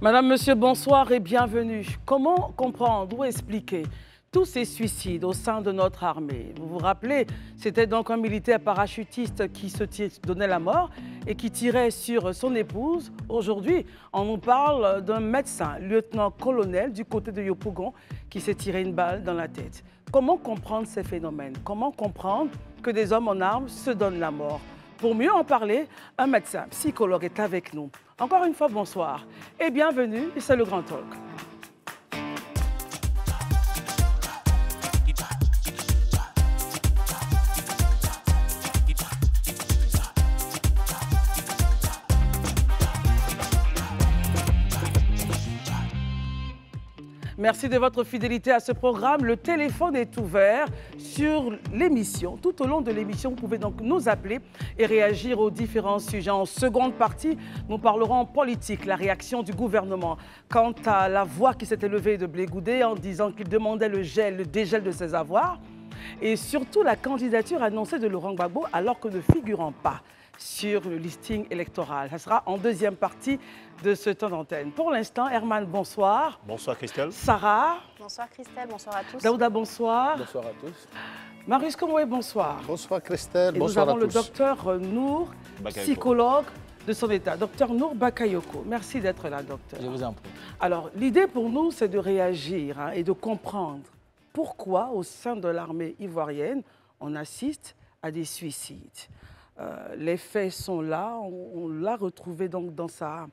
Madame, monsieur, bonsoir et bienvenue. Comment comprendre ou expliquer tous ces suicides au sein de notre armée? Vous vous rappelez, c'était donc un militaire parachutiste qui donnait la mort et qui tirait sur son épouse. Aujourd'hui, on nous parle d'un médecin, lieutenant-colonel du côté de Yopougon, qui s'est tiré une balle dans la tête. Comment comprendre ces phénomènes? Comment comprendre que des hommes en armes se donnent la mort? Pour mieux en parler, un médecin psychologue est avec nous. Encore une fois, bonsoir et bienvenue, c'est le Grand Talk. Merci de votre fidélité à ce programme. Le téléphone est ouvert sur l'émission. Tout au long de l'émission, vous pouvez donc nous appeler et réagir aux différents sujets. En seconde partie, nous parlerons politique, la réaction du gouvernement quant à la voix qui s'est élevée de Blé Goudé en disant qu'il demandait le dégel de ses avoirs et surtout la candidature annoncée de Laurent Gbagbo alors que ne figurant pas sur le listing électoral. Ça sera en deuxième partie de ce temps d'antenne. Pour l'instant, Herman, bonsoir. Bonsoir Christelle. Sarah. Bonsoir Christelle, bonsoir à tous. Daouda, bonsoir. Bonsoir à tous. Marius Komoué, bonsoir. Bonsoir Christelle, Et bonsoir à tous. nous avons le docteur Nour, psychologue de son état. Docteur Nour Bakayoko, merci d'être là, docteur. Je vous en prie. Alors, l'idée pour nous, c'est de réagir et de comprendre pourquoi, au sein de l'armée ivoirienne, on assiste à des suicides. Les faits sont là, on l'a retrouvé donc dans sa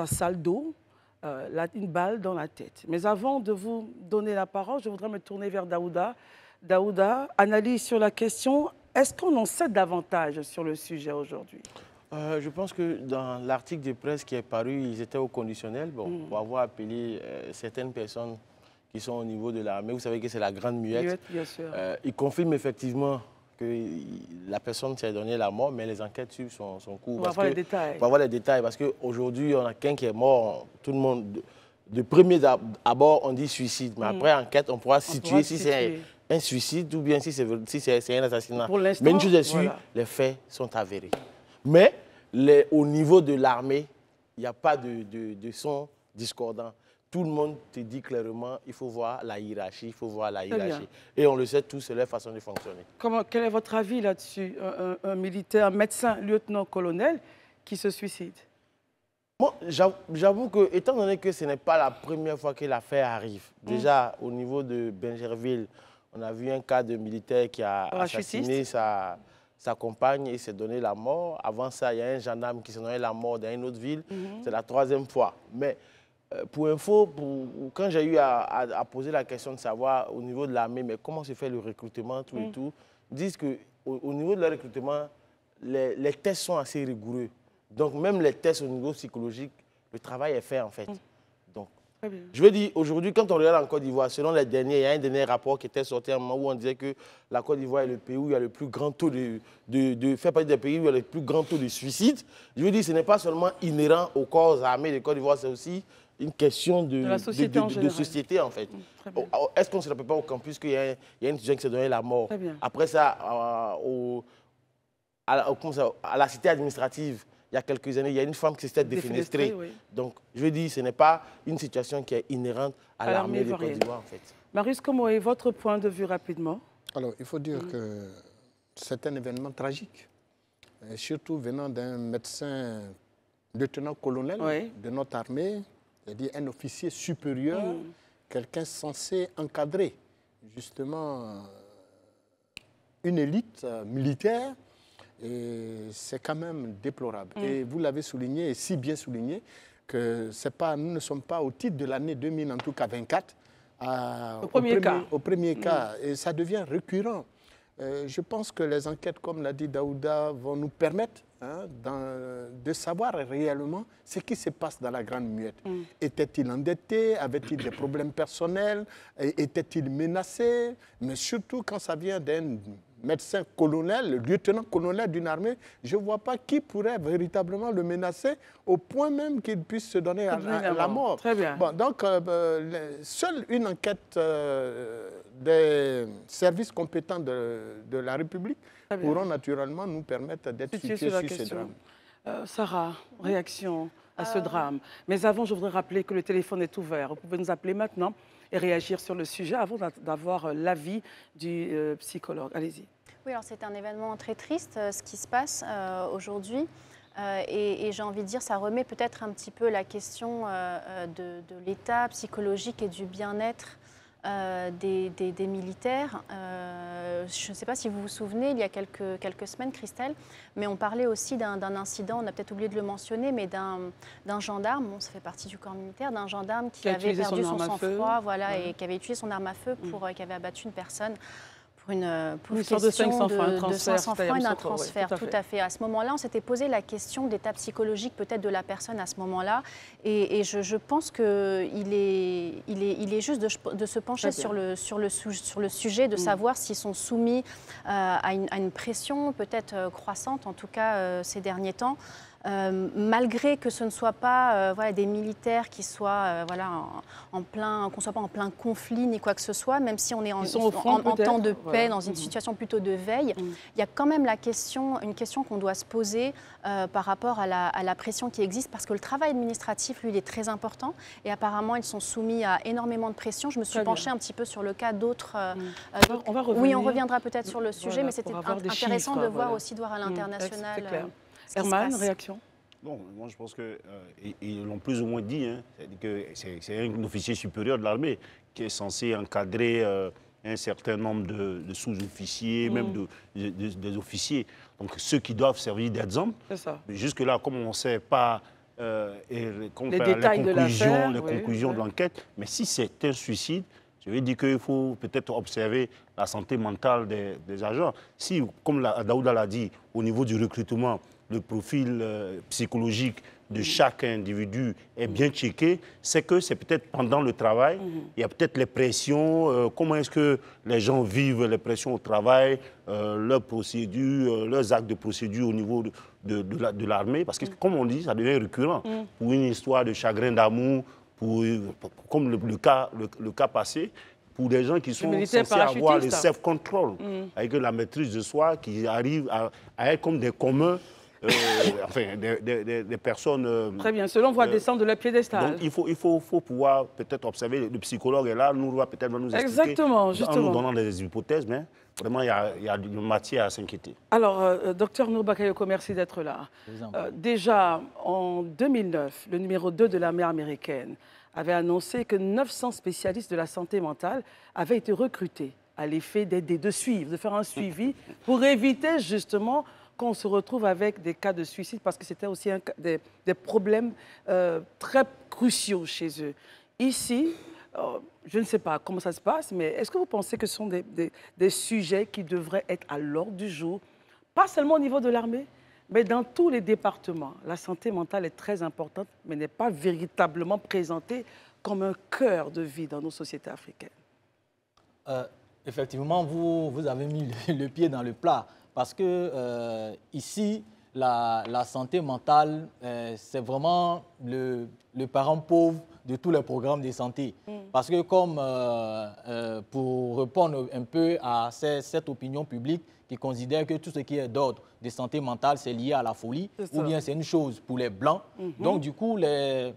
salle d'eau, une balle dans la tête. Mais avant de vous donner la parole, je voudrais me tourner vers Daouda. Daouda, analyse sur la question, est-ce qu'on en sait davantage sur le sujet aujourd'hui? Je pense que dans l'article de presse qui est paru, ils étaient au conditionnel pour avoir appelé certaines personnes qui sont au niveau de l'armée. Vous savez que c'est la grande muette. Bien sûr. Ils confirment effectivement que la personne s'est donné la mort, mais les enquêtes suivent son cours. On va voir les détails. On va voir les détails, parce qu'aujourd'hui, on a quelqu'un qui est mort. Tout le monde, de premier abord, on dit suicide. Mais après enquête, on pourra situer si c'est un suicide ou bien si c'est un assassinat. Pour l'instant, mais une chose est sûre, les faits sont avérés. Mais au niveau de l'armée, il n'y a pas de son discordant. Tout le monde te dit clairement, il faut voir la hiérarchie, il faut voir la hiérarchie. Et on le sait tous, c'est leur façon de fonctionner. Quel est votre avis là-dessus? Un militaire, un médecin, lieutenant-colonel qui se suicide? Moi, j'avoue que, étant donné que ce n'est pas la première fois que l'affaire arrive, déjà au niveau de Benjerville, on a vu un cas de militaire qui a assassiné sa compagne et s'est donné la mort. Avant ça, il y a un gendarme qui s'est donné la mort dans une autre ville. C'est la troisième fois. Mais pour info, quand j'ai eu à poser la question de savoir au niveau de l'armée, mais comment se fait le recrutement, tout et tout, ils disent qu'au niveau de le recrutement, les tests sont assez rigoureux. Donc même les tests au niveau psychologique, le travail est fait en fait. Donc, je veux dire, aujourd'hui, quand on regarde en Côte d'Ivoire, selon les derniers, il y a un dernier rapport qui était sorti à un moment où on disait que la Côte d'Ivoire est le pays où il y a le plus grand taux fait partie des pays où il y a le plus grand taux de suicide. Je veux dire, ce n'est pas seulement inhérent aux corps armés de Côte d'Ivoire, c'est aussi une question de société en fait. Est-ce qu'on ne se rappelle pas au campus qu'il y a un étudiant qui s'est donné la mort? Après ça, à la cité administrative, il y a quelques années, il y a une femme qui s'était défenestrée. Donc, je veux dire, ce n'est pas une situation qui est inhérente à l'armée de Côte d'Ivoire en fait. Marius, comment est votre point de vue rapidement? Alors, il faut dire que c'est un événement tragique, et surtout venant d'un médecin lieutenant-colonel de notre armée, c'est-à-dire un officier supérieur, quelqu'un censé encadrer justement une élite militaire, et c'est quand même déplorable. Et vous l'avez souligné, et si bien souligné, que nous ne sommes pas au titre de l'année 2000, en tout cas 24, au premier cas, et ça devient récurrent. Je pense que les enquêtes, comme l'a dit Daouda, vont nous permettre de savoir réellement ce qui se passe dans la Grande Muette. Était-il endetté? Avait-il des problèmes personnels? Était-il menacé? Mais surtout quand ça vient d'un médecin colonel, le lieutenant-colonel d'une armée, je ne vois pas qui pourrait véritablement le menacer au point même qu'il puisse se donner à la mort. Très bien. Bon, donc, seule une enquête des services compétents de la République pourront naturellement nous permettre d'être situés sur ce drame. Sarah, réaction à ce drame. Mais avant, je voudrais rappeler que le téléphone est ouvert. Vous pouvez nous appeler maintenant et réagir sur le sujet avant d'avoir l'avis du psychologue. Allez-y. Oui, alors c'est un événement très triste, ce qui se passe aujourd'hui. Et j'ai envie de dire, ça remet peut-être un petit peu la question de l'état psychologique et du bien-être des militaires. Je ne sais pas si vous vous souvenez, il y a quelques semaines, Christelle, mais on parlait aussi d'un incident, on a peut-être oublié de le mentionner, mais d'un gendarme, bon, ça fait partie du corps militaire, d'un gendarme qui avait perdu son sang-froid, voilà, et qui avait utilisé son arme à feu qui avait abattu une personne. Pour une question de 500 francs et d'un transfert, tout à fait. À ce moment-là, on s'était posé la question de l'état psychologique peut-être de la personne à ce moment-là. Et je pense qu'il est juste de se pencher sur le sujet, de savoir s'ils sont soumis à une pression peut-être croissante, en tout cas ces derniers temps. Malgré que ce ne soit pas voilà, des militaires qui soient voilà, qu'on ne soit pas en plein conflit ni quoi que ce soit, même si on est en temps de paix, dans une situation plutôt de veille, il y a quand même une question qu'on doit se poser par rapport à la pression qui existe, parce que le travail administratif, lui, il est très important et apparemment, ils sont soumis à énormément de pression. Je me suis penchée un petit peu sur le cas d'autres. Oui, on reviendra peut-être sur le sujet, mais c'était intéressant de voir aussi à l'international. Herman, réaction? Bon, moi je pense qu'ils l'ont plus ou moins dit, hein, c'est un officier supérieur de l'armée qui est censé encadrer un certain nombre de sous-officiers, même des officiers. Donc ceux qui doivent servir d'exemple. Jusque-là, comme on ne sait pas les conclusions de l'enquête, mais si c'est un suicide, je veux dire qu'il faut peut-être observer la santé mentale des agents. Si, comme Daouda l'a dit, au niveau du recrutement, le profil psychologique de chaque individu est bien checké, c'est que c'est peut-être pendant le travail, il y a peut-être les pressions, comment est-ce que les gens vivent les pressions au travail, leurs procédures, leurs actes de procédure au niveau de l'armée, parce que comme on dit, ça devient récurrent. Pour une histoire de chagrin d'amour, comme le cas passé, pour des gens qui sont censés avoir le self-control, avec la maîtrise de soi, qui arrivent à être comme des communs, enfin, des personnes... Très bien, selon voit descendre de leur piédestal. Donc, il faut pouvoir peut-être observer, le psychologue est là, nous va peut-être nous expliquer. Exactement, justement. En nous donnant des hypothèses, mais vraiment, il y a une matière à s'inquiéter. Alors, docteur Nour Bakayoko, merci d'être là. Déjà, en 2009, le numéro 2 de l'armée américaine avait annoncé que 900 spécialistes de la santé mentale avaient été recrutés à l'effet d'aider, de suivre, de faire un suivi pour éviter justement qu'on se retrouve avec des cas de suicide, parce que c'était aussi des problèmes très cruciaux chez eux. Ici, je ne sais pas comment ça se passe, mais est-ce que vous pensez que ce sont des sujets qui devraient être à l'ordre du jour, pas seulement au niveau de l'armée, mais dans tous les départements? La santé mentale est très importante, mais n'est pas véritablement présentée comme un cœur de vie dans nos sociétés africaines. Effectivement, vous avez mis le pied dans le plat. Parce que ici, la santé mentale, c'est vraiment le parent pauvre de tous les programmes de santé. Parce que comme, pour répondre un peu à cette opinion publique qui considère que tout ce qui est d'ordre de santé mentale, c'est lié à la folie, ou bien c'est une chose pour les Blancs. Donc du coup, les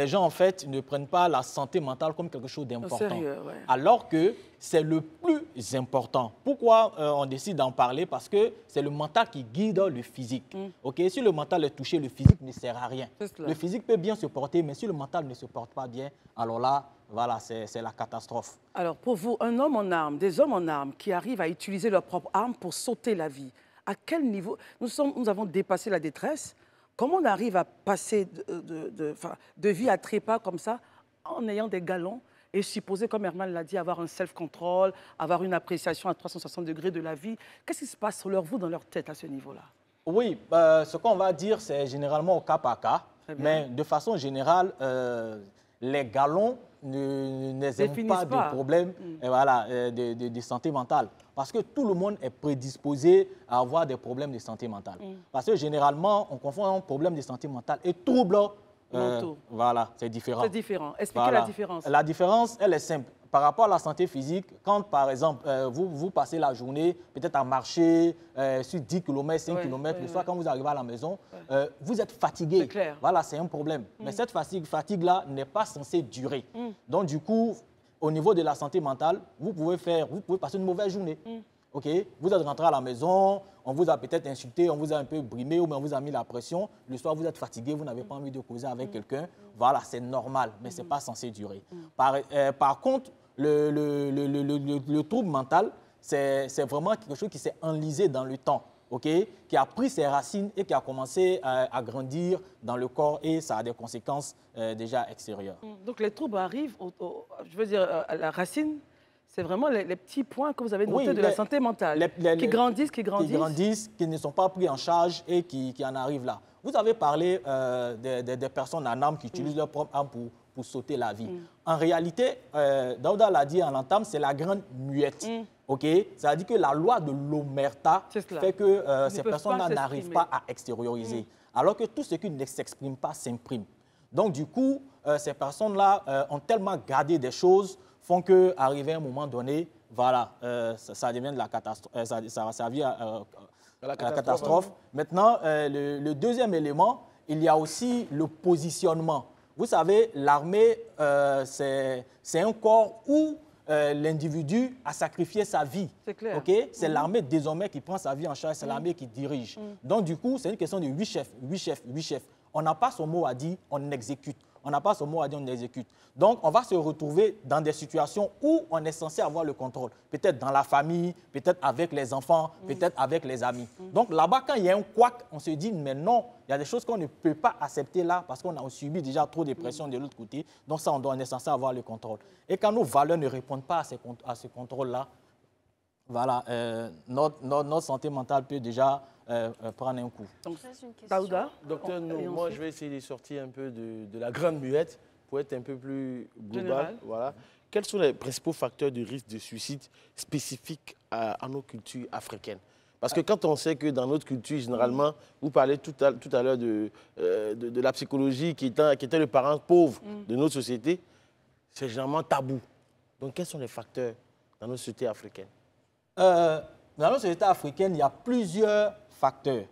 gens, en fait, ne prennent pas la santé mentale comme quelque chose d'important. Alors que c'est le plus important. Pourquoi on décide d'en parler? Parce que c'est le mental qui guide le physique. Si le mental est touché, le physique ne sert à rien. Le physique peut bien se porter, mais si le mental ne se porte pas bien, alors là, voilà, c'est la catastrophe. Alors, pour vous, un homme en armes, des hommes en armes qui arrivent à utiliser leurs propres armes pour sauver la vie, à quel niveau? Nous avons dépassé la détresse. Comment on arrive à passer de vie à trépas comme ça en ayant des galons et supposer, comme Herman l'a dit, avoir un self-control, avoir une appréciation à 360 degrés de la vie? Qu'est-ce qui se passe sur leur vous dans leur tête à ce niveau-là? Oui, ce qu'on va dire, c'est généralement au cas par cas. Mais de façon générale, les galons n'exemptent pas de problèmes de santé mentale. Parce que tout le monde est prédisposé à avoir des problèmes de santé mentale. Parce que généralement, on confond un problème de santé mentale et trouble. Voilà, c'est différent. C'est différent. Expliquez la différence. La différence, elle est simple. par rapport à la santé physique, quand par exemple, vous passez la journée peut-être à marcher sur 10 km, 5 km, le soir quand vous arrivez à la maison, vous êtes fatigué. C'est clair. Voilà, c'est un problème. Mais cette fatigue-là n'est pas censée durer. Donc du coup, au niveau de la santé mentale, vous pouvez passer une mauvaise journée. OK? Vous êtes rentré à la maison, on vous a peut-être insulté, on vous a un peu brimé ou bien on vous a mis la pression. Le soir, vous êtes fatigué, vous n'avez pas envie de causer avec quelqu'un. Voilà, c'est normal, mais ce n'est pas censé durer. Par contre, le trouble mental, c'est vraiment quelque chose qui s'est enlisé dans le temps, okay? Qui a pris ses racines et qui a commencé à grandir dans le corps et ça a des conséquences déjà extérieures. Donc les troubles arrivent, je veux dire, à la racine. C'est vraiment les petits points que vous avez notés de la santé mentale, qui grandissent. Qui grandissent, qui ne sont pas pris en charge et qui en arrivent là. Vous avez parlé des personnes en âme qui utilisent leur propre âme pour sauter la vie. En réalité, Daouda l'a dit en entame, c'est la grande muette. Okay? Ça veut dire que la loi de l'omerta fait que ces personnes-là n'arrivent pas à extérioriser. Alors que tout ce qui ne s'exprime pas s'imprime. Donc du coup, ces personnes-là ont tellement gardé des choses font qu'arrivé à un moment donné, voilà, ça devient de la catastrophe, ça vient à la catastrophe. Maintenant, le deuxième élément, il y a aussi le positionnement. Vous savez, l'armée, c'est un corps où l'individu a sacrifié sa vie. C'est clair. Okay? C'est l'armée désormais qui prend sa vie en charge, c'est l'armée qui dirige. Donc du coup, c'est une question de 8 chefs, 8 chefs, 8 chefs. On n'a pas son mot à dire, on exécute. On n'a pas son mot à dire, on exécute. Donc, on va se retrouver dans des situations où on est censé avoir le contrôle. Peut-être dans la famille, peut-être avec les enfants, peut-être avec les amis. Donc, là-bas, quand il y a un couac, on se dit, mais non, il y a des choses qu'on ne peut pas accepter là parce qu'on a subi déjà trop de pression de l'autre côté. Donc, ça, on est censé avoir le contrôle. Et quand nos valeurs ne répondent pas à ce contrôle-là, voilà, notre santé mentale peut déjà prendre un coup. Donc, Daouda, docteur, moi, je vais essayer de sortir un peu de la grande muette pour être un peu plus global. Voilà. Quels sont les principaux facteurs de risque de suicide spécifiques à nos cultures africaines? Parce que quand on sait que dans notre culture, généralement, vous parlez tout à l'heure de la psychologie qui était le parent pauvre de notre société, c'est généralement tabou. Donc, quels sont les facteurs dans notre société africaine? Dans notre société africaine, il y a plusieurs facteurs.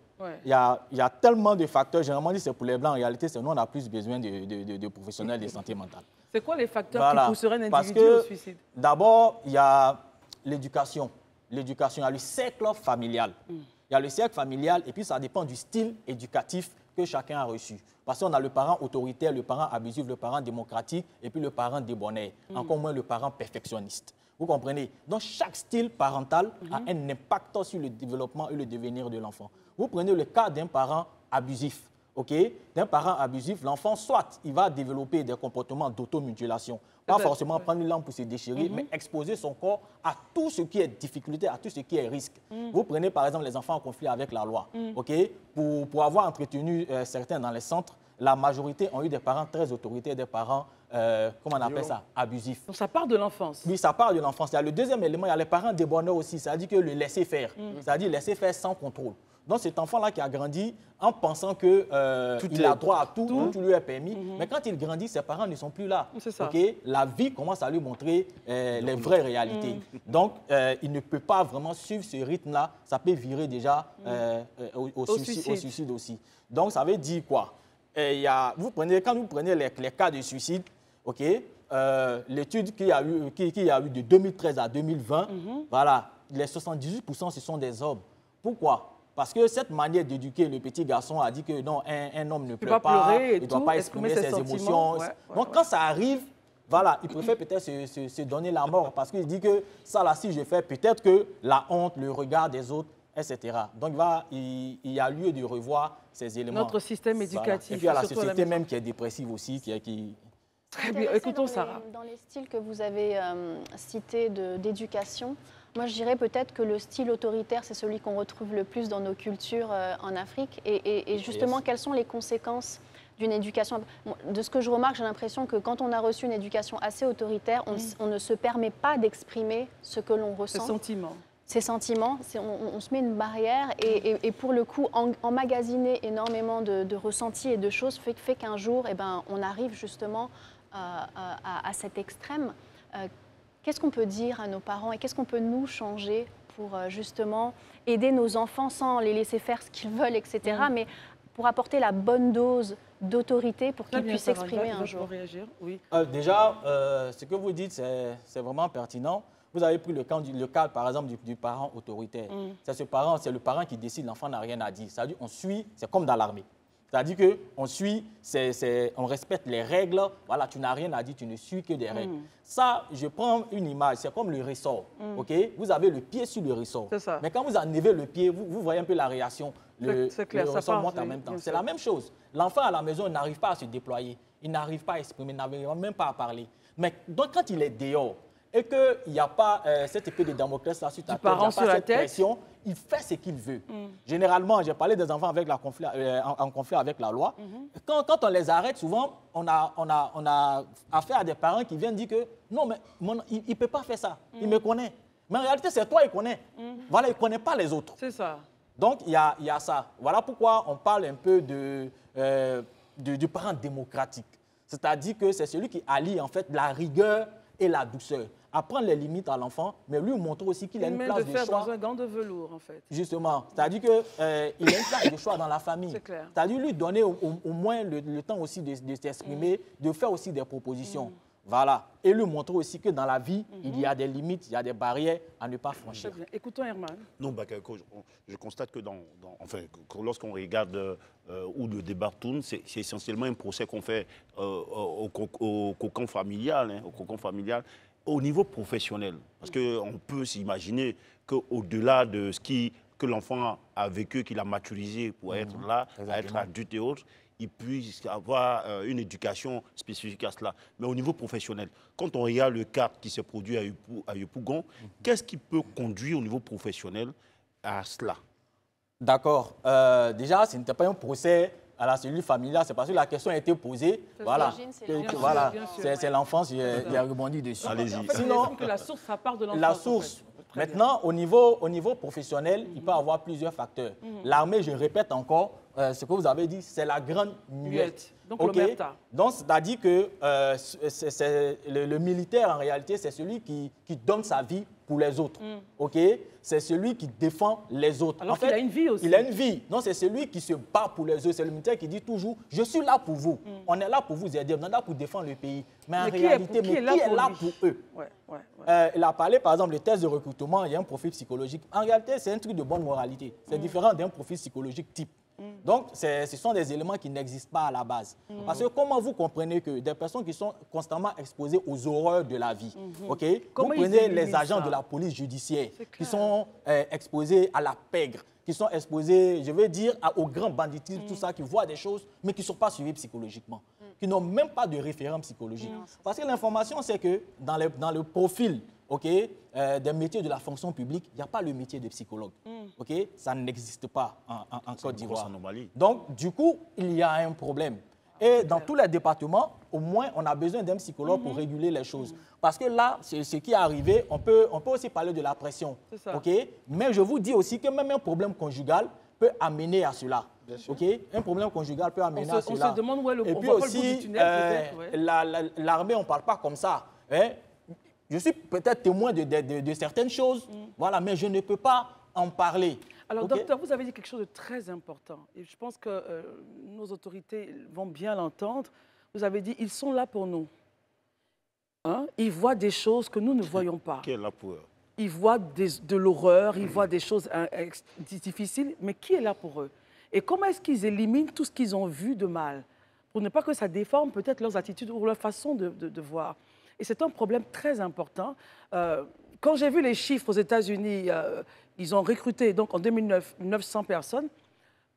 Il y a tellement de facteurs. Généralement, c'est pour les Blancs. En réalité, c'est nous, on a plus besoin de professionnels de santé mentale. C'est quoi les facteurs qui pousseraient un individu au suicide? D'abord, il y a l'éducation. L'éducation, il y a le cercle familial. Il y a le cercle familial et puis ça dépend du style éducatif que chacun a reçu. Parce qu'on a le parent autoritaire, le parent abusif, le parent démocratique et puis le parent débonnaire. Encore moins le parent perfectionniste. Vous comprenez? Donc, chaque style parental a un impact sur le développement et le devenir de l'enfant. Vous prenez le cas d'un parent abusif. Okay? D'un parent abusif, l'enfant, soit il va développer des comportements d'automutilation, pas forcément prendre une lampe pour se déchirer, mais exposer son corps à tout ce qui est difficulté, à tout ce qui est risque. Vous prenez par exemple les enfants en conflit avec la loi. Okay? Pour avoir entretenu certains dans les centres, la majorité ont eu des parents très autoritaires, des parents, comment on appelle ça, abusifs. Donc ça part de l'enfance. Oui, ça part de l'enfance. Il y a le deuxième élément, il y a les parents débonnaires aussi, c'est-à-dire que le laisser faire, c'est-à-dire laisser faire sans contrôle. Donc cet enfant-là qui a grandi en pensant qu'il a droit à tout lui est permis, mais quand il grandit, ses parents ne sont plus là. Okay? La vie commence à lui montrer les vraies réalités. Donc il ne peut pas vraiment suivre ce rythme-là, ça peut virer déjà au suicide aussi. Donc ça veut dire quoi? Quand vous prenez les cas de suicide, okay, l'étude qu'il y a eu de 2013 à 2020, voilà, les 78% ce sont des hommes. Pourquoi? Parce que cette manière d'éduquer le petit garçon a dit que non, un homme ne pleure pas, il ne doit pas exprimer ses émotions. Donc quand ça arrive, voilà, il préfère peut-être se donner la mort parce qu'il dit que ça là, si je fais, peut-être que la honte, le regard des autres, etc. Donc il y a lieu de revoir ces éléments. Notre système éducatif. Voilà. Et puis il y a la société même qui est dépressive aussi. Très bien, écoutons Sarah. Dans les styles que vous avez cités d'éducation, moi, je dirais peut-être que le style autoritaire, c'est celui qu'on retrouve le plus dans nos cultures en Afrique. Et justement, quelles sont les conséquences d'une éducation? De ce que je remarque, j'ai l'impression que quand on a reçu une éducation assez autoritaire, on ne se permet pas d'exprimer ce que l'on ressent. Ces sentiments, on se met une barrière. Et pour le coup, emmagasiner énormément de ressentis et de choses fait qu'un jour, on arrive justement à cet extrême. qu'est-ce qu'on peut dire à nos parents et qu'est-ce qu'on peut nous changer pour justement aider nos enfants sans les laisser faire ce qu'ils veulent, etc. Mais pour apporter la bonne dose d'autorité pour qu'ils puissent s'exprimer un jour. Réagir, oui. Déjà, ce que vous dites, c'est vraiment pertinent. Vous avez pris le cas par exemple, du parent autoritaire. C'est le parent qui décide, l'enfant n'a rien à dire. C'est-à-dire on suit, c'est comme dans l'armée. C'est-à-dire qu'on suit, on respecte les règles. Voilà, tu n'as rien à dire, tu ne suis que des règles. Ça, je prends une image, c'est comme le ressort. Ok, vous avez le pied sur le ressort. Mais quand vous enlevez le pied, vous voyez un peu la réaction. Le ressort monte en même temps. C'est la même chose. L'enfant à la maison n'arrive pas à se déployer. Il n'arrive pas à exprimer, il n'arrive même pas à parler. Mais donc, quand il est dehors, et qu'il n'y a pas cette épée de Damoclès là sur ta tête, il n'y a pas cette pression, il fait ce qu'il veut. Généralement, j'ai parlé des enfants avec en conflit avec la loi. Quand on les arrête, souvent, on a affaire à des parents qui viennent dire que non, mais il ne peut pas faire ça, il me connaît. Mais en réalité, c'est toi, il connaît. Voilà, il ne connaît pas les autres. C'est ça. Donc, il y a ça. Voilà pourquoi on parle un peu du parent démocratique. C'est-à-dire que c'est celui qui allie en fait la rigueur et la douceur. Apprendre les limites à l'enfant, mais lui montrer aussi qu'il a une place de choix. Dans un gant de velours, en fait. Justement. C'est-à-dire qu'il a une place de choix dans la famille. C'est clair. C'est-à-dire lui donner au moins le temps aussi de s'exprimer, de faire aussi des propositions. Voilà. Et lui montrer aussi que dans la vie, il y a des limites, il y a des barrières à ne pas franchir. Très bien. Écoutons Herman. Non, je constate que lorsqu'on regarde où le débat tourne, c'est essentiellement un procès qu'on fait au cocon familial, au niveau professionnel. Parce qu'on peut s'imaginer qu'au-delà de ce que l'enfant a vécu, qu'il a maturisé pour être là, à être adulte et autres, il puisse avoir une éducation spécifique à cela. Mais au niveau professionnel, quand on regarde le cas qui s'est produit à Yopougon, qu'est-ce qui peut conduire au niveau professionnel à cela? D'accord. Déjà, ce n'était pas un procès à la cellule familiale, c'est parce que la question a été posée. Voilà, c'est l'enfance qui a rebondi dessus. Allez-y. En fait, sinon, que la source, ça part de l'enfance. La source. En fait. Maintenant, au niveau professionnel, il peut y avoir plusieurs facteurs. L'armée, je répète encore, ce que vous avez dit, c'est la grande muette. Donc, l'omerta. Donc, c'est-à-dire que le militaire, en réalité, c'est celui qui donne sa vie pour les autres. C'est celui qui défend les autres. Alors qu'il a une vie aussi. Il a une vie. Non, c'est celui qui se bat pour les autres. C'est le militaire qui dit toujours, je suis là pour vous. On est là pour vous aider. On est là pour défendre le pays. Mais en réalité, qui est là pour eux? Il a parlé, par exemple, des tests de recrutement. Il y a un profil psychologique. En réalité, c'est un truc de bonne moralité. C'est différent d'un profil psychologique type. Donc, ce sont des éléments qui n'existent pas à la base. Parce que comment vous comprenez que des personnes qui sont constamment exposées aux horreurs de la vie, vous prenez les agents de la police judiciaire qui sont exposés à la pègre, qui sont exposés, je veux dire, au grand banditisme, tout ça, qui voient des choses, mais qui ne sont pas suivis psychologiquement, qui n'ont même pas de référent psychologique. Parce que l'information, c'est que dans le profil des métiers de la fonction publique, il n'y a pas le métier de psychologue. Ça n'existe pas en Côte d'Ivoire. Donc, du coup, il y a un problème. Et dans tous les départements, au moins, on a besoin d'un psychologue pour réguler les choses. Parce que là, ce qui est arrivé, on peut aussi parler de la pression. Mais je vous dis aussi que même un problème conjugal peut amener à cela. Un problème conjugal peut amener à cela. On se demande où est le Et puis aussi, l'armée, on ne parle pas comme ça. Je suis peut-être témoin de certaines choses, voilà, mais je ne peux pas en parler. Alors, docteur, vous avez dit quelque chose de très important. Et je pense que nos autorités vont bien l'entendre. Vous avez dit, ils sont là pour nous. Ils voient des choses que nous ne voyons pas. Qui est là pour eux? Ils voient de l'horreur, ils voient des choses difficiles, mais qui est là pour eux? Et comment est-ce qu'ils éliminent tout ce qu'ils ont vu de mal? Pour ne pas que ça déforme peut-être leurs attitudes ou leur façon de voir. Et c'est un problème très important. Quand j'ai vu les chiffres aux États-Unis, ils ont recruté donc en 2009 900 personnes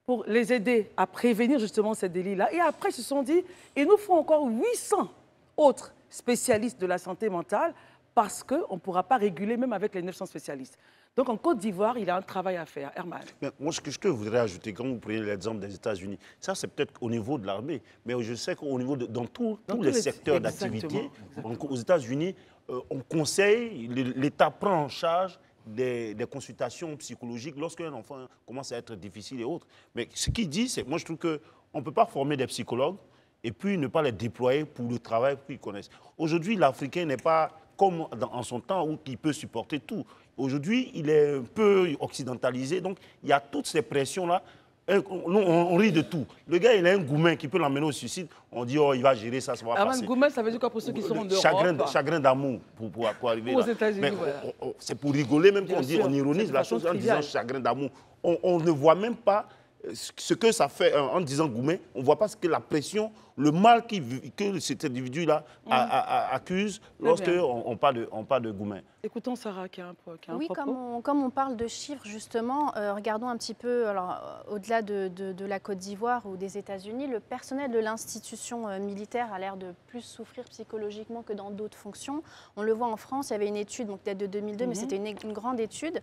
pour les aider à prévenir justement ces délits-là. Et après, ils se sont dit, il nous faut encore 800 autres spécialistes de la santé mentale parce qu'on ne pourra pas réguler même avec les 900 spécialistes. Donc en Côte d'Ivoire, il y a un travail à faire. Herman. Mais moi, ce que je voudrais ajouter, quand vous prenez l'exemple des États-Unis, ça c'est peut-être au niveau de l'armée, mais je sais qu'au niveau dans tous les secteurs d'activité, aux États-Unis, on conseille, l'État prend en charge des consultations psychologiques lorsqu'un enfant commence à être difficile et autres. Mais ce qu'il dit, c'est, moi je trouve qu'on ne peut pas former des psychologues et puis ne pas les déployer pour le travail qu'ils connaissent. Aujourd'hui, l'Africain n'est pas comme en son temps où il peut supporter tout. Aujourd'hui, il est un peu occidentalisé, donc il y a toutes ces pressions-là. On rit de tout. Le gars, il a un goumen qui peut l'emmener au suicide. On dit, oh, il va gérer ça, ça va passer. Un goumen, ça veut dire quoi pour ceux qui sont en Europe? Chagrin d'amour pour arriver là. Aux États-Unis, voilà. C'est pour rigoler, même quand on ironise la chose en disant chagrin d'amour. On ne voit même pas ce que ça fait en disant goumen. On ne voit pas ce que la pression, le mal que cet individu-là accuse lorsqu'on parle de goumen. Écoutons Sarah qui a un propos. Oui, comme on parle de chiffres, justement, regardons un petit peu, au-delà de la Côte d'Ivoire ou des États-Unis, le personnel de l'institution militaire a l'air de plus souffrir psychologiquement que dans d'autres fonctions. On le voit en France, il y avait une étude, donc date de 2002, mais c'était une grande étude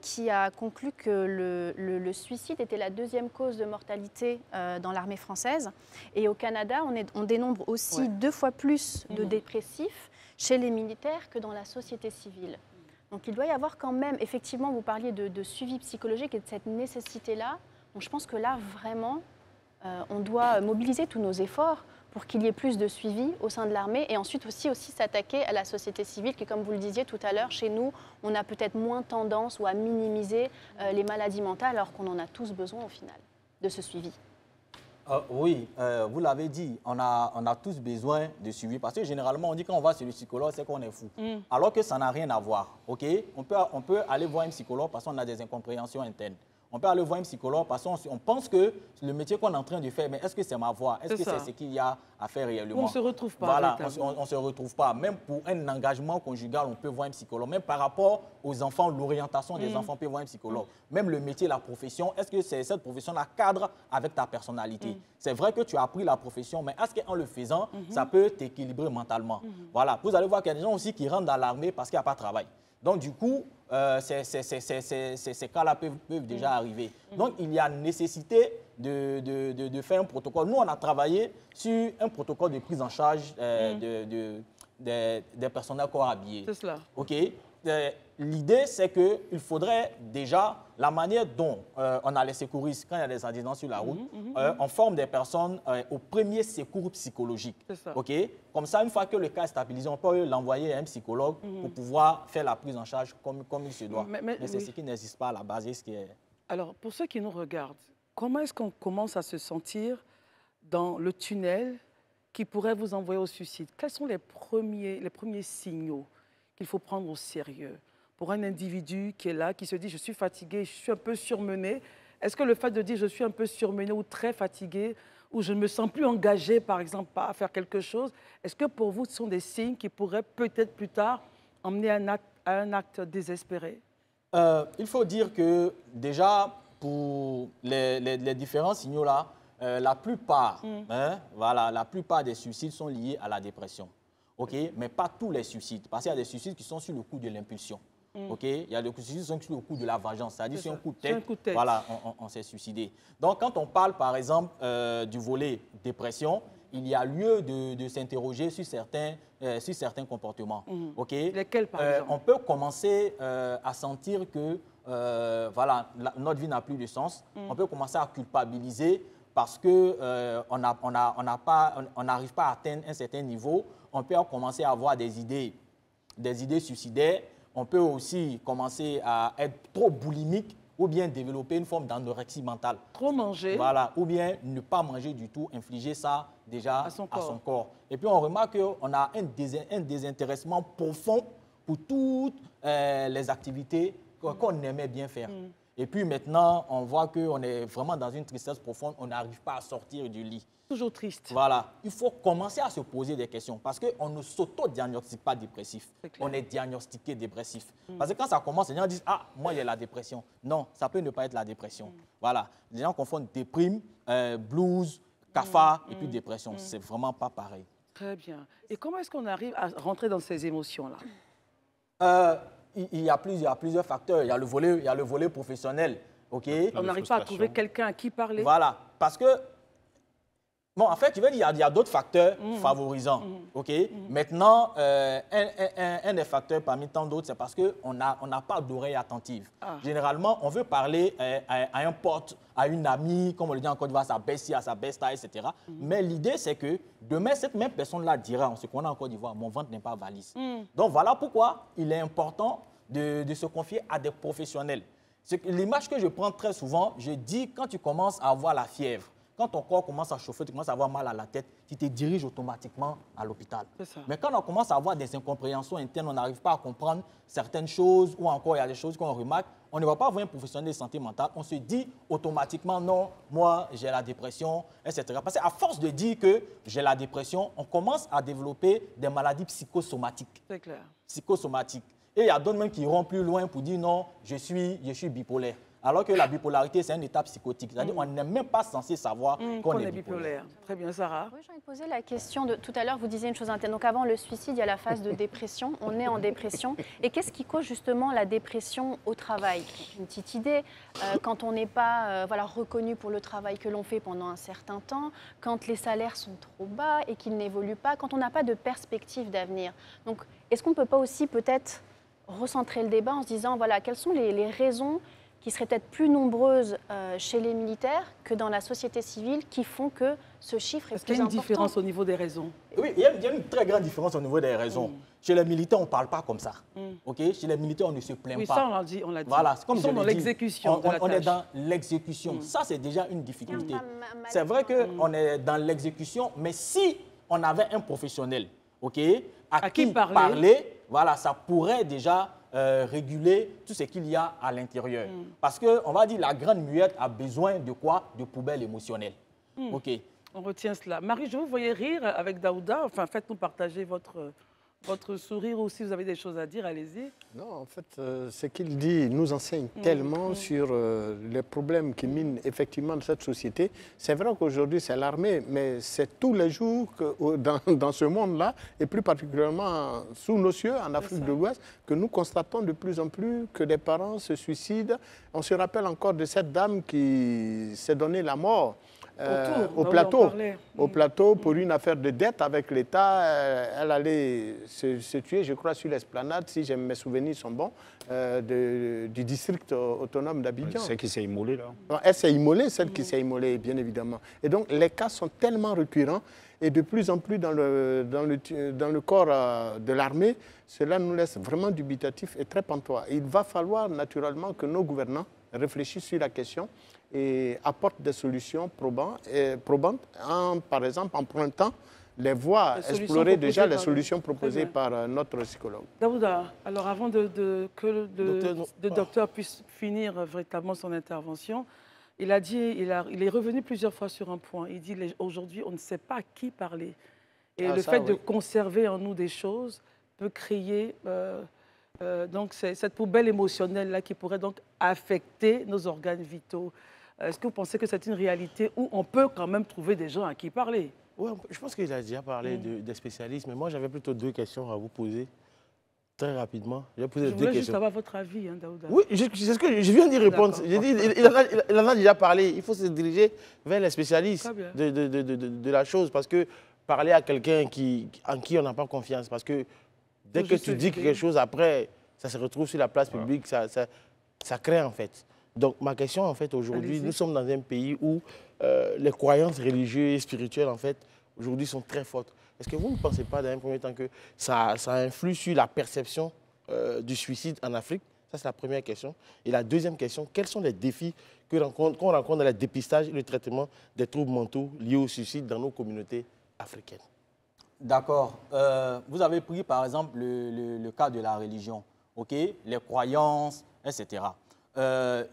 qui a conclu que le suicide était la deuxième cause de mortalité dans l'armée française. Et au Canada, on dénombre aussi 2 fois plus de dépressifs chez les militaires que dans la société civile. Donc il doit y avoir quand même, effectivement, vous parliez de suivi psychologique et de cette nécessité-là. Donc je pense que là, vraiment, on doit mobiliser tous nos efforts pour qu'il y ait plus de suivi au sein de l'armée et ensuite aussi s'attaquer à la société civile qui, comme vous le disiez tout à l'heure, chez nous, on a peut-être moins tendance ou à minimiser les maladies mentales alors qu'on en a tous besoin au final de ce suivi. Oui, vous l'avez dit, on a tous besoin de suivi parce que généralement, on dit quand on va chez le psychologue, c'est qu'on est fou. Alors que ça n'a rien à voir, ok? On peut aller voir un psychologue parce qu'on a des incompréhensions internes. On peut aller voir un psychologue parce qu'on pense que le métier qu'on est en train de faire, mais est-ce que c'est ma voie? Est-ce que c'est ce qu'il y a à faire réellement? On ne se retrouve pas. Voilà, on ne se retrouve pas. Même pour un engagement conjugal, on peut voir un psychologue. Même par rapport aux enfants, l'orientation des enfants, on peut voir un psychologue. Même le métier, la profession, est-ce que cette profession-là cadre avec ta personnalité? C'est vrai que tu as appris la profession, mais est-ce qu'en le faisant, ça peut t'équilibrer mentalement? Voilà, vous allez voir qu'il y a des gens aussi qui rentrent dans l'armée parce qu'il n'y a pas de travail. Donc, du coup, ces cas-là peuvent déjà arriver. Donc, il y a nécessité de faire un protocole. Nous, on a travaillé sur un protocole de prise en charge des personnels corps habillés. C'est cela. OK. L'idée, c'est qu'il faudrait déjà, la manière dont on a les secouristes, quand il y a des accidents sur la route, on forme des personnes au premier secours psychologique. Okay? Comme ça, une fois que le cas est stabilisé, on peut l'envoyer à un psychologue pour pouvoir faire la prise en charge comme il se doit. Mais c'est ce qui n'existe pas à la base. Alors, pour ceux qui nous regardent, comment est-ce qu'on commence à se sentir dans le tunnel qui pourrait vous envoyer au suicide? Quels sont les premiers signaux qu'il faut prendre au sérieux pour un individu qui est là, qui se dit « je suis fatigué, je suis un peu surmené ». Est-ce que le fait de dire « je suis un peu surmené » ou très fatigué, ou je ne me sens plus engagé, par exemple, à faire quelque chose, est-ce que pour vous, ce sont des signes qui pourraient peut-être plus tard emmener à un acte désespéré? Il faut dire que déjà, pour les différents signaux-là, la plupart des suicides sont liés à la dépression. Okay? Mais pas tous les suicides, parce qu'il y a des suicides qui sont sur le coup de l'impulsion. Okay? Il y a des suicides qui sont sur le coup de la vengeance, c'est-à-dire sur un coup de tête, voilà, on s'est suicidé. Donc, quand on parle, par exemple, du volet dépression, il y a lieu de s'interroger sur certains comportements. Okay? Lesquels, par exemple? On peut commencer à sentir que notre vie n'a plus de sens. On peut commencer à culpabiliser parce qu'on n'arrive pas à atteindre un certain niveau. On peut commencer à avoir des idées suicidaires. On peut aussi commencer à être trop boulimique ou bien développer une forme d'anorexie mentale. Trop manger. Voilà, ou bien ne pas manger du tout, infliger ça déjà à son corps. Et puis on remarque qu'on a un désintéressement profond pour toutes les activités qu'on aimait bien faire. Et puis maintenant, on voit qu'on est vraiment dans une tristesse profonde, on n'arrive pas à sortir du lit. Toujours triste. Voilà. Il faut commencer à se poser des questions parce qu'on ne s'auto-diagnostique pas dépressif. On est diagnostiqué dépressif. Parce que quand ça commence, les gens disent « Ah, moi, il y a la dépression ». Non, ça peut ne pas être la dépression. Voilà. Les gens confondent déprime, blues, cafard et puis dépression. C'est vraiment pas pareil. Très bien. Et comment est-ce qu'on arrive à rentrer dans ces émotions-là? Il y a plusieurs facteurs. Il y a le volet professionnel. Okay? On n'arrive pas à trouver quelqu'un à qui parler. Voilà. Parce que Bon, en fait, tu veux dire, il y a d'autres facteurs favorisants. OK? Maintenant, un des facteurs parmi tant d'autres, c'est parce qu'on n'a pas d'oreille attentive. Généralement, on veut parler à un pote, à une amie, comme on le dit en Côte d'Ivoire, sa bestie, à sa besta, etc. Mais l'idée, c'est que demain, cette même personne-là dira, on se connaît en Côte d'Ivoire, mon ventre n'est pas valise. Donc, voilà pourquoi il est important de se confier à des professionnels. L'image que je prends très souvent, je dis, quand tu commences à avoir la fièvre, quand ton corps commence à chauffer, tu commences à avoir mal à la tête, tu te diriges automatiquement à l'hôpital. Mais quand on commence à avoir des incompréhensions internes, on n'arrive pas à comprendre certaines choses ou encore il y a des choses qu'on remarque, on ne va pas voir un professionnel de santé mentale, on se dit automatiquement non, moi j'ai la dépression, etc. Parce qu'à force de dire que j'ai la dépression, on commence à développer des maladies psychosomatiques. C'est clair. Psychosomatiques. Et il y a d'autres même qui iront plus loin pour dire non, je suis bipolaire. Alors que la bipolarité, c'est un état psychotique. C'est-à-dire qu'on n'est même pas censé savoir qu'on est bipolaire. Très bien, Sarah. Oui, j'ai envie de poser la question de tout à l'heure, vous disiez une chose intéressante. Donc avant le suicide, il y a la phase de dépression. On est en dépression. Et qu'est-ce qui cause justement la dépression au travail? Une petite idée, quand on n'est pas reconnu pour le travail que l'on fait pendant un certain temps, quand les salaires sont trop bas et qu'ils n'évoluent pas, quand on n'a pas de perspective d'avenir. Donc, est-ce qu'on ne peut pas aussi peut-être recentrer le débat en se disant, voilà, quelles sont les raisons qui seraient peut-être plus nombreuses chez les militaires que dans la société civile qui font que ce chiffre est plus important. Est-ce qu'il y a une différence au niveau des raisons? Oui, il y a une très grande différence au niveau des raisons. Chez les militaires, on ne parle pas comme ça. Okay? Chez les militaires, on ne se plaint pas. Ça, on l'a dit. Voilà, comme ils sont dans l'exécution. On est dans l'exécution. Ça, c'est déjà une difficulté. C'est vrai qu'on est dans l'exécution, mais si on avait un professionnel à qui parler, voilà, ça pourrait déjà réguler tout ce qu'il y a à l'intérieur. Parce qu'on va dire la grande muette a besoin de quoi? De poubelle émotionnelle. OK. On retient cela. Marie, je vous voyais rire avec Daouda. Enfin, faites-nous partager votre sourire ou si vous avez des choses à dire, allez-y. Non, en fait, ce qu'il dit nous enseigne tellement sur les problèmes qui minent effectivement cette société. C'est vrai qu'aujourd'hui, c'est l'armée, mais c'est tous les jours que, dans ce monde-là, et plus particulièrement sous nos cieux, en Afrique de l'Ouest, que nous constatons de plus en plus que des parents se suicident. On se rappelle encore de cette dame qui s'est donnée la mort. Au plateau pour une affaire de dette avec l'État. Elle allait se tuer, je crois, sur l'esplanade, si mes souvenirs sont bons, du district autonome d'Abidjan. Celle qui s'est immolée, là. Non, elle s'est immolée, celle qui s'est immolée, bien évidemment. Et donc, les cas sont tellement récurrents et de plus en plus dans le corps de l'armée, cela nous laisse vraiment dubitatif et très pantois. Il va falloir naturellement que nos gouvernants réfléchissent sur la question et apportent des solutions probantes, par exemple en prenant les voies, explorer déjà les solutions proposées par notre psychologue. Daouda, alors avant que le docteur puisse finir véritablement son intervention, il a dit, il est revenu plusieurs fois sur un point. Il dit aujourd'hui, on ne sait pas à qui parler. Et le fait de conserver en nous des choses peut créer donc cette poubelle émotionnelle-là qui pourrait donc affecter nos organes vitaux. Est-ce que vous pensez que c'est une réalité où on peut quand même trouver des gens à qui parler? Oui, je pense qu'il a déjà parlé des spécialistes, mais moi j'avais plutôt deux questions à vous poser très rapidement. Je voulais juste avoir votre avis, hein, Daouda. Oui, c'est ce que je viens d'y répondre. J'ai dit, il en a déjà parlé. Il faut se diriger vers les spécialistes de la chose, parce que parler à quelqu'un en qui on n'a pas confiance, parce que dès que tu dis quelque chose, après, ça se retrouve sur la place publique, ça crée en fait. Donc ma question en fait aujourd'hui, nous sommes dans un pays où les croyances religieuses et spirituelles en fait aujourd'hui sont très fortes. Est-ce que vous ne pensez pas dans un premier temps que ça influe sur la perception du suicide en Afrique? Ça c'est la première question. Et la deuxième question, quels sont les défis qu'on rencontre dans le dépistage et le traitement des troubles mentaux liés au suicide dans nos communautés africaines? D'accord. Vous avez pris par exemple le cas de la religion, les croyances, etc.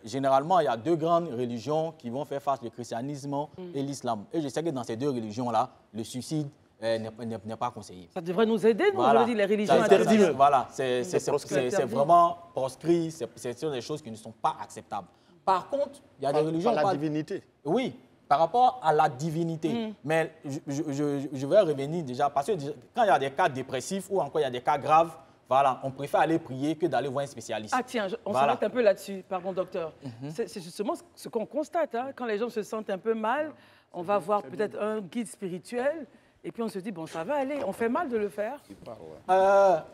Généralement, il y a deux grandes religions qui vont faire face, le christianisme et l'islam. Et je sais que dans ces deux religions-là, le suicide n'est pas conseillé. Ça devrait nous aider, nous, voilà. On dit les religions interdites. Voilà, c'est vraiment proscrit, ce sont des choses qui ne sont pas acceptables. Par contre, il y a des religions... Par la divinité. Oui, par rapport à la divinité. Mais je vais revenir déjà, parce que quand il y a des cas dépressifs ou encore il y a des cas graves, Voilà, on préfère aller prier que d'aller voir un spécialiste. Ah tiens, on s'arrête un peu là-dessus, pardon docteur. C'est justement ce qu'on constate, hein. Quand les gens se sentent un peu mal, on va voir peut-être un guide spirituel, et puis on se dit, bon, ça va aller, on fait mal de le faire.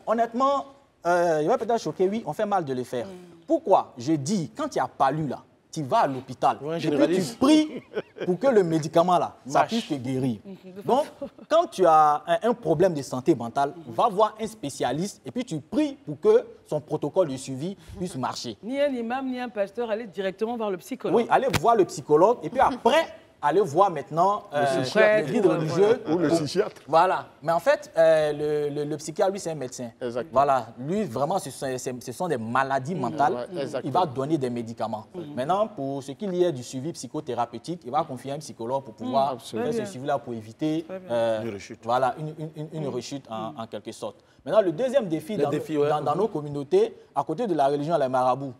Honnêtement, il va peut-être choquer, oui, on fait mal de le faire. Pourquoi? Je dis, quand il n'y a pas lu là, tu vas à l'hôpital et puis tu pries pour que le médicament là, ça puisse te guérir. Donc, quand tu as un problème de santé mentale, va voir un spécialiste et puis tu pries pour que son protocole de suivi puisse marcher. Ni un imam, ni un pasteur, allez directement voir le psychologue. Oui, allez voir le psychologue et puis après, allez voir maintenant le guide religieux. Ou le psychiatre. Voilà. Mais en fait, le psychiatre, lui, c'est un médecin. Exactement. Voilà. Lui, vraiment, ce sont des maladies mentales. Il va donner des médicaments. Maintenant, pour ce qu'il y a du suivi psychothérapeutique, il va confier un psychologue pour pouvoir faire ce suivi-là pour éviter une rechute. Voilà, une rechute en quelque sorte. Maintenant, le deuxième défi dans nos communautés, à côté de la religion, les marabouts.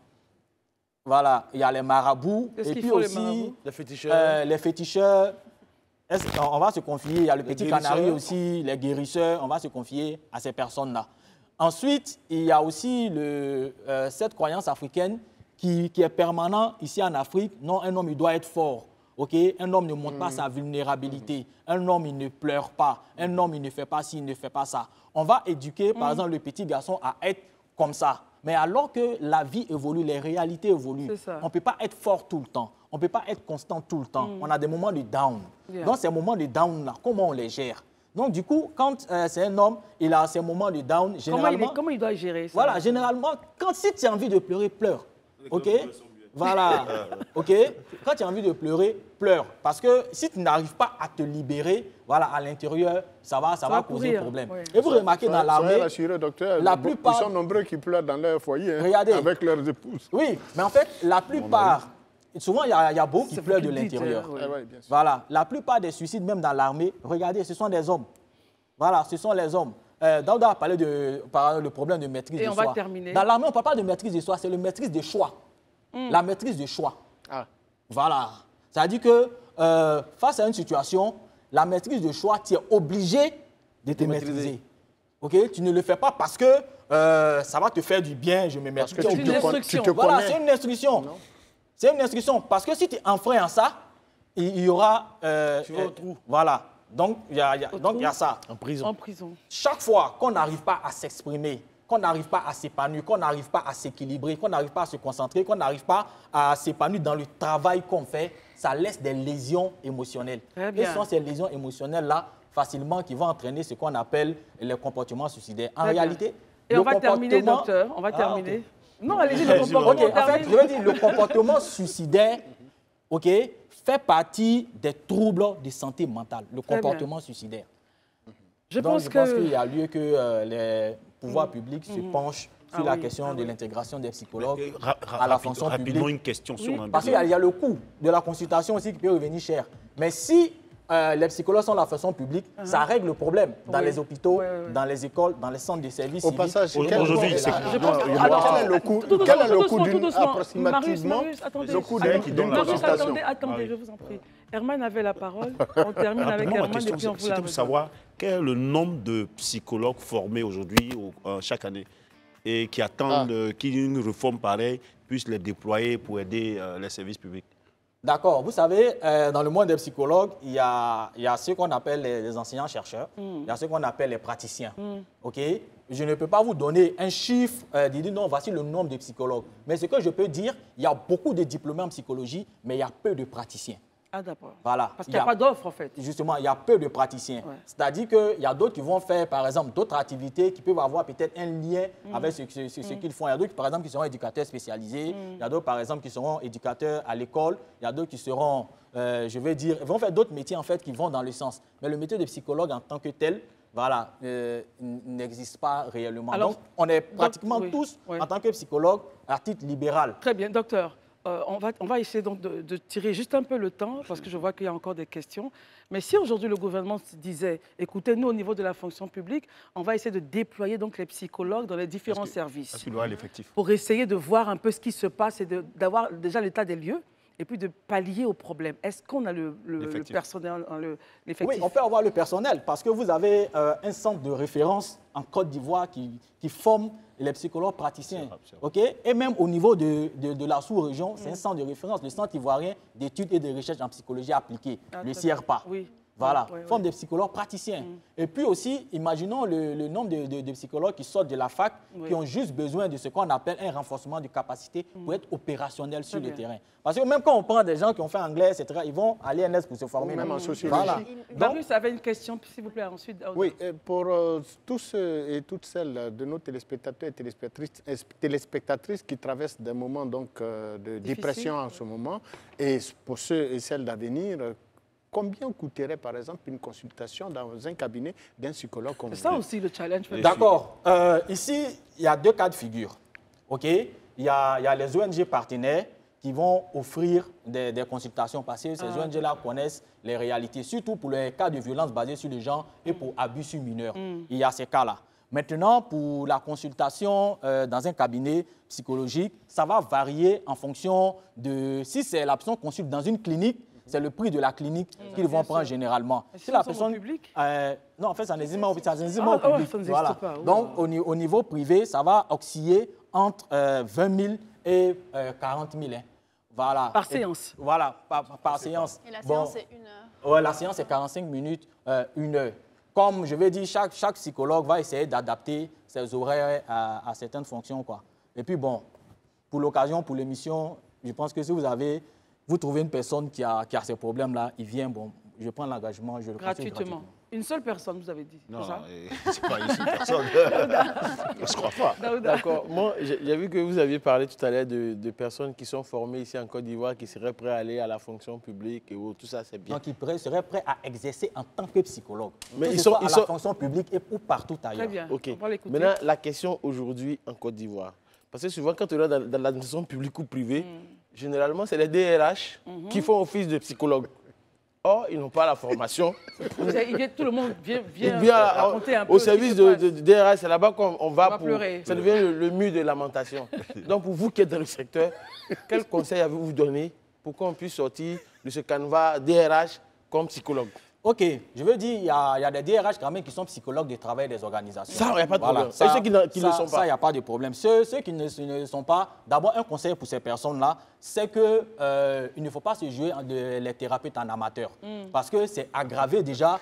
Voilà, il y a les marabouts et puis aussi les féticheurs. On va se confier, il y a le petit canari aussi, les guérisseurs, on va se confier à ces personnes-là. Ensuite, il y a aussi cette croyance africaine qui est permanente ici en Afrique. Non, un homme, il doit être fort. Okay? Un homme ne montre pas sa vulnérabilité. Un homme, il ne pleure pas. Un homme, il ne fait pas ci, il ne fait pas ça. On va éduquer, par exemple, le petit garçon à être comme ça. Mais alors que la vie évolue, les réalités évoluent, on ne peut pas être fort tout le temps. On ne peut pas être constant tout le temps. On a des moments de down. Donc, ces moments de down-là, comment on les gère? Donc, du coup, quand c'est un homme, il a ces moments de down, généralement... Comment il doit gérer ça? Voilà, généralement, si tu as envie de pleurer, pleure. OK? Voilà. OK? Quand tu as envie de pleurer, pleure. Parce que si tu n'arrives pas à te libérer, voilà, à l'intérieur, ça va poser problème. Oui. Et vous remarquez dans l'armée, docteur, la plupart... Ils sont nombreux qui pleurent dans leur foyer, regardez, avec leurs épouses. Oui, mais en fait, la plupart... Souvent, il y a beaucoup qui pleurent de l'intérieur. Voilà. La plupart des suicides, même dans l'armée, regardez, ce sont des hommes. Voilà, ce sont les hommes. Daouda a parlé le problème de maîtrise de soi. Et on va terminer. Dans l'armée, on ne parle pas de maîtrise de soi, c'est la maîtrise des choix. La maîtrise des choix. Voilà. C'est-à-dire que face à une situation, la maîtrise de choix, tu es obligé de te maîtriser. OK? Tu ne le fais pas parce que ça va te faire du bien, je me maîtrise. C'est une instruction. Voilà, c'est une instruction. C'est une instruction. Parce que si tu enfreins à ça, il y aura... tu vas au trou. Voilà. Donc, il y a ça. En prison. En prison. Chaque fois qu'on n'arrive pas à s'exprimer, qu'on n'arrive pas à s'épanouir, qu'on n'arrive pas à s'équilibrer, qu'on n'arrive pas à se concentrer, qu'on n'arrive pas à s'épanouir dans le travail qu'on fait, ça laisse des lésions émotionnelles. Et ce sont ces lésions émotionnelles-là, facilement, qui vont entraîner ce qu'on appelle les comportements suicidaires. En réalité, et on va terminer, docteur. On va terminer. Okay. Non, allez-y, le comportement. Okay, en fait, je veux dire, le comportement suicidaire, fait partie des troubles de santé mentale. Le comportement suicidaire. Je pense qu'il y a lieu que les pouvoirs publics se penchent sur la question de l'intégration des psychologues à la fonction publique. Rapidement, une question sur parce qu'il y a le coût de la consultation aussi qui peut revenir cher. Mais si les psychologues sont la fonction publique, ça règle le problème dans les hôpitaux, dans les écoles, dans les centres de services civiques. Au passage, aujourd'hui, quel est le coût d'une approximativement le coût qui donne la consultation? Attendez, je vous en prie. Herman avait la parole. On termine avec Herman et puis on vous la c'est pour savoir quel est le nombre de psychologues formés aujourd'hui, chaque année, et qui attendent qu'une réforme pareille puisse les déployer pour aider les services publics. D'accord. Vous savez, dans le monde des psychologues, il y a ce qu'on appelle les enseignants-chercheurs, il y a ce qu'on appelle les praticiens. OK? Je ne peux pas vous donner un chiffre, dire non, voici le nombre de psychologues. Mais ce que je peux dire, il y a beaucoup de diplômés en psychologie, mais il y a peu de praticiens. Ah d'accord. Voilà. Parce qu'il n'y a pas d'offres en fait. Justement, il y a peu de praticiens. Ouais. C'est-à-dire qu'il y a d'autres qui vont faire, par exemple, d'autres activités qui peuvent avoir peut-être un lien avec ce qu'ils font. Il y a d'autres, par exemple, qui seront éducateurs spécialisés. Il y a d'autres, par exemple, qui seront éducateurs à l'école. Il y a d'autres qui seront, je vais dire, ils vont faire d'autres métiers en fait qui vont dans le sens. Mais le métier de psychologue en tant que tel, voilà, n'existe pas réellement. Alors, donc, on est pratiquement tous, en tant que psychologue, à titre libéral. Très bien, docteur. On va essayer donc de tirer juste un peu le temps, parce que je vois qu'il y a encore des questions. Mais si aujourd'hui le gouvernement se disait, écoutez, nous au niveau de la fonction publique, on va essayer de déployer donc les psychologues dans les différents services. Parce qu'il y aura l'effectif. Pour essayer de voir un peu ce qui se passe et d'avoir déjà l'état des lieux. et puis de pallier au problème. Est-ce qu'on a le personnel, l'effectif? Oui, on peut avoir le personnel parce que vous avez un centre de référence en Côte d'Ivoire qui forme les psychologues praticiens. Okay? Et même au niveau de la sous-région, c'est un centre de référence, le Centre ivoirien d'études et de recherche en psychologie appliquée, le CIRPA. Oui. Voilà, forme des psychologues praticiens. Et puis aussi, imaginons le nombre de psychologues qui sortent de la fac, qui ont juste besoin de ce qu'on appelle un renforcement de capacité pour être opérationnels sur le terrain. Parce que même quand on prend des gens qui ont fait anglais, etc., ils vont aller à l'ENS pour se former. Même en sociologie. Voilà. Darius avait une question, s'il vous plaît, ensuite. Oui, pour tous ceux et toutes celles de nos téléspectateurs et téléspectatrices qui traversent des moments de dépression en ce moment, et pour ceux et celles d'avenir, combien coûterait, par exemple, une consultation dans un cabinet d'un psychologue comme vous? C'est ça aussi le challenge. D'accord. Ici, il y a deux cas de figure. Okay? Il y a les ONG partenaires qui vont offrir des consultations parce que ces ONG-là connaissent les réalités, surtout pour les cas de violence basés sur le genre et pour abus sur mineurs. Il y a ces cas-là. Maintenant, pour la consultation dans un cabinet psychologique, ça va varier en fonction de si c'est la personne consulte dans une clinique, c'est le prix de la clinique qu'ils vont prendre généralement. Si la personne... public non, en fait, ça n'existe pas au public. Voilà. Donc, au niveau privé, ça va osciller entre 20 000 et 40 000. Hein. Voilà. Par séance. Voilà, par séance. Et la séance, c'est 1 heure. Oui, la séance, c'est 45 minutes, 1 heure. Comme je vais dire, chaque psychologue va essayer d'adapter ses horaires à certaines fonctions, quoi. Et puis, bon, pour l'occasion, pour l'émission, je pense que si vous trouvez une personne qui a ces problèmes-là, il vient, bon, je prends l'engagement, je le conseille gratuitement. Une seule personne, vous avez dit. Non, c'est pas une seule personne. Je ne crois pas. D'accord. Moi, j'ai vu que vous aviez parlé tout à l'heure de personnes qui sont formées ici en Côte d'Ivoire, qui seraient prêtes à aller à la fonction publique et tout ça, c'est bien. Donc, ils seraient prêts à exercer en tant que psychologue. Mais ils sont à la fonction publique et ou partout ailleurs. Très bien. OK. On va l'écouter. Maintenant, la question aujourd'hui en Côte d'Ivoire. Parce que souvent, quand on est dans l'administration publique ou privée, généralement, c'est les DRH qui font office de psychologue. Or, ils n'ont pas la formation. Tout le monde vient raconter un peu. Au service de DRH, c'est là-bas qu'on va pour pleurer. Ça devient le mur de lamentation. Donc, pour vous qui êtes dans le secteur, quel conseil avez-vous donné pour qu'on puisse sortir de ce canevas DRH comme psychologue? OK, je veux dire, il y a des DRH quand même qui sont psychologues de travail des organisations. Ça, il n'y a pas de problème. Ça, et ceux qui ne le sont pas? Ça, il n'y a pas de problème. Ceux qui ne le sont pas, d'abord, un conseil pour ces personnes-là, c'est qu'il ne faut pas se jouer les thérapeutes en amateur. Parce que c'est aggraver déjà